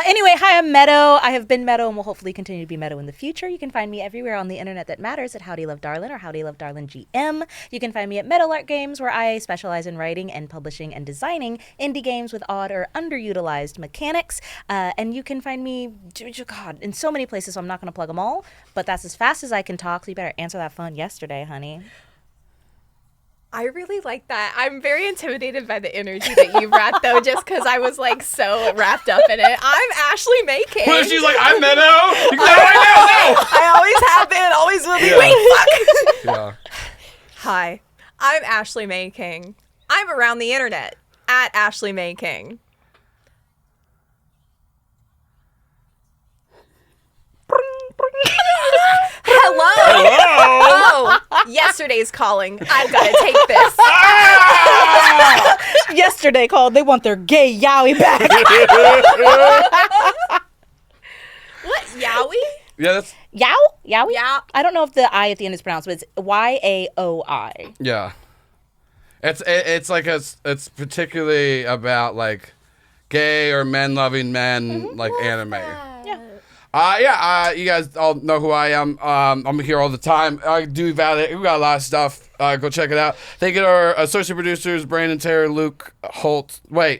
Anyway, hi, I'm Meadow. I have been Meadow and will hopefully continue to be Meadow in the future. You can find me everywhere on the internet that matters at Howdy Love Darlin or Howdy Love Darlin GM. You can find me at Meadow Lark Games, where I specialize in writing and publishing and designing indie games with odd or underutilized mechanics. And you can find me, God, in so many places, so I'm not going to plug them all. But that's as fast as I can talk, so you better answer that phone yesterday, honey.
I really like that. I'm very intimidated by the energy that you brought, though, just because I was like so wrapped up in it. I'm Ashely May King.
What if she's like, I'm Meadow? You can right now,
I always have been, always will be.
Yeah.
Wait, fuck.
no. Yeah.
Hi, I'm Ashely May King. I'm around the internet at Ashely May King. Hello. Oh, yesterday's calling. I've got to take this.
Yesterday called. They want their gay yowie back.
What? Yowie?
Yeah, that's
Yow? Yowie?
Yeah.
I don't know if the I at the end is pronounced, but it's YAOI.
yeah. It's like it's particularly about like gay or men loving men, like anime. You guys all know who I am. I'm here all the time. I do validate. We got a lot of stuff. Go check it out. Thank you to our associate producers, Brandon Terry, Luke Holt. Luke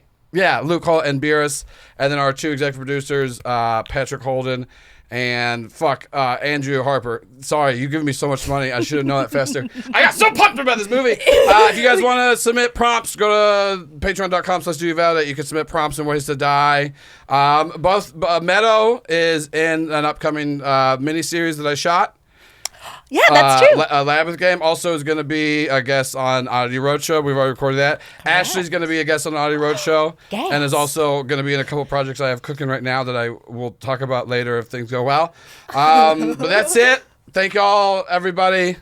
Holt and Birras. And then our two executive producers, Patrick Holden and Andrew Harper. Sorry, you giving me so much money. I should have known that faster. I got so pumped about this movie. If you guys want to submit prompts, go to patreon.com/doyouvalidate. You can submit prompts and ways to die. Meadow is in an upcoming miniseries that I shot.
Yeah, that's true.
Labyrinth Game also is going to be a guest on Oddity Roadshow. We've already recorded that. Ashley's going to be a guest on Oddity Roadshow.
Yes.
And is also going to be in a couple projects I have cooking right now that I will talk about later if things go well. But that's it. Thank y'all, everybody,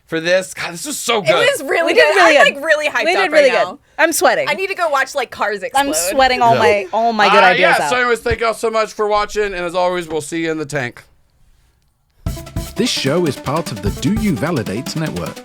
for this. God, this was so good.
It was really
We did
good.
really
I'm
good.
like really hyped
We
up
did really
right
good.
now.
I'm sweating.
I need to go watch like cars explode.
I'm sweating all my good ideas out.
So anyways, thank y'all so much for watching. And as always, we'll see you in the tank.
This show is part of the Do You Validate network.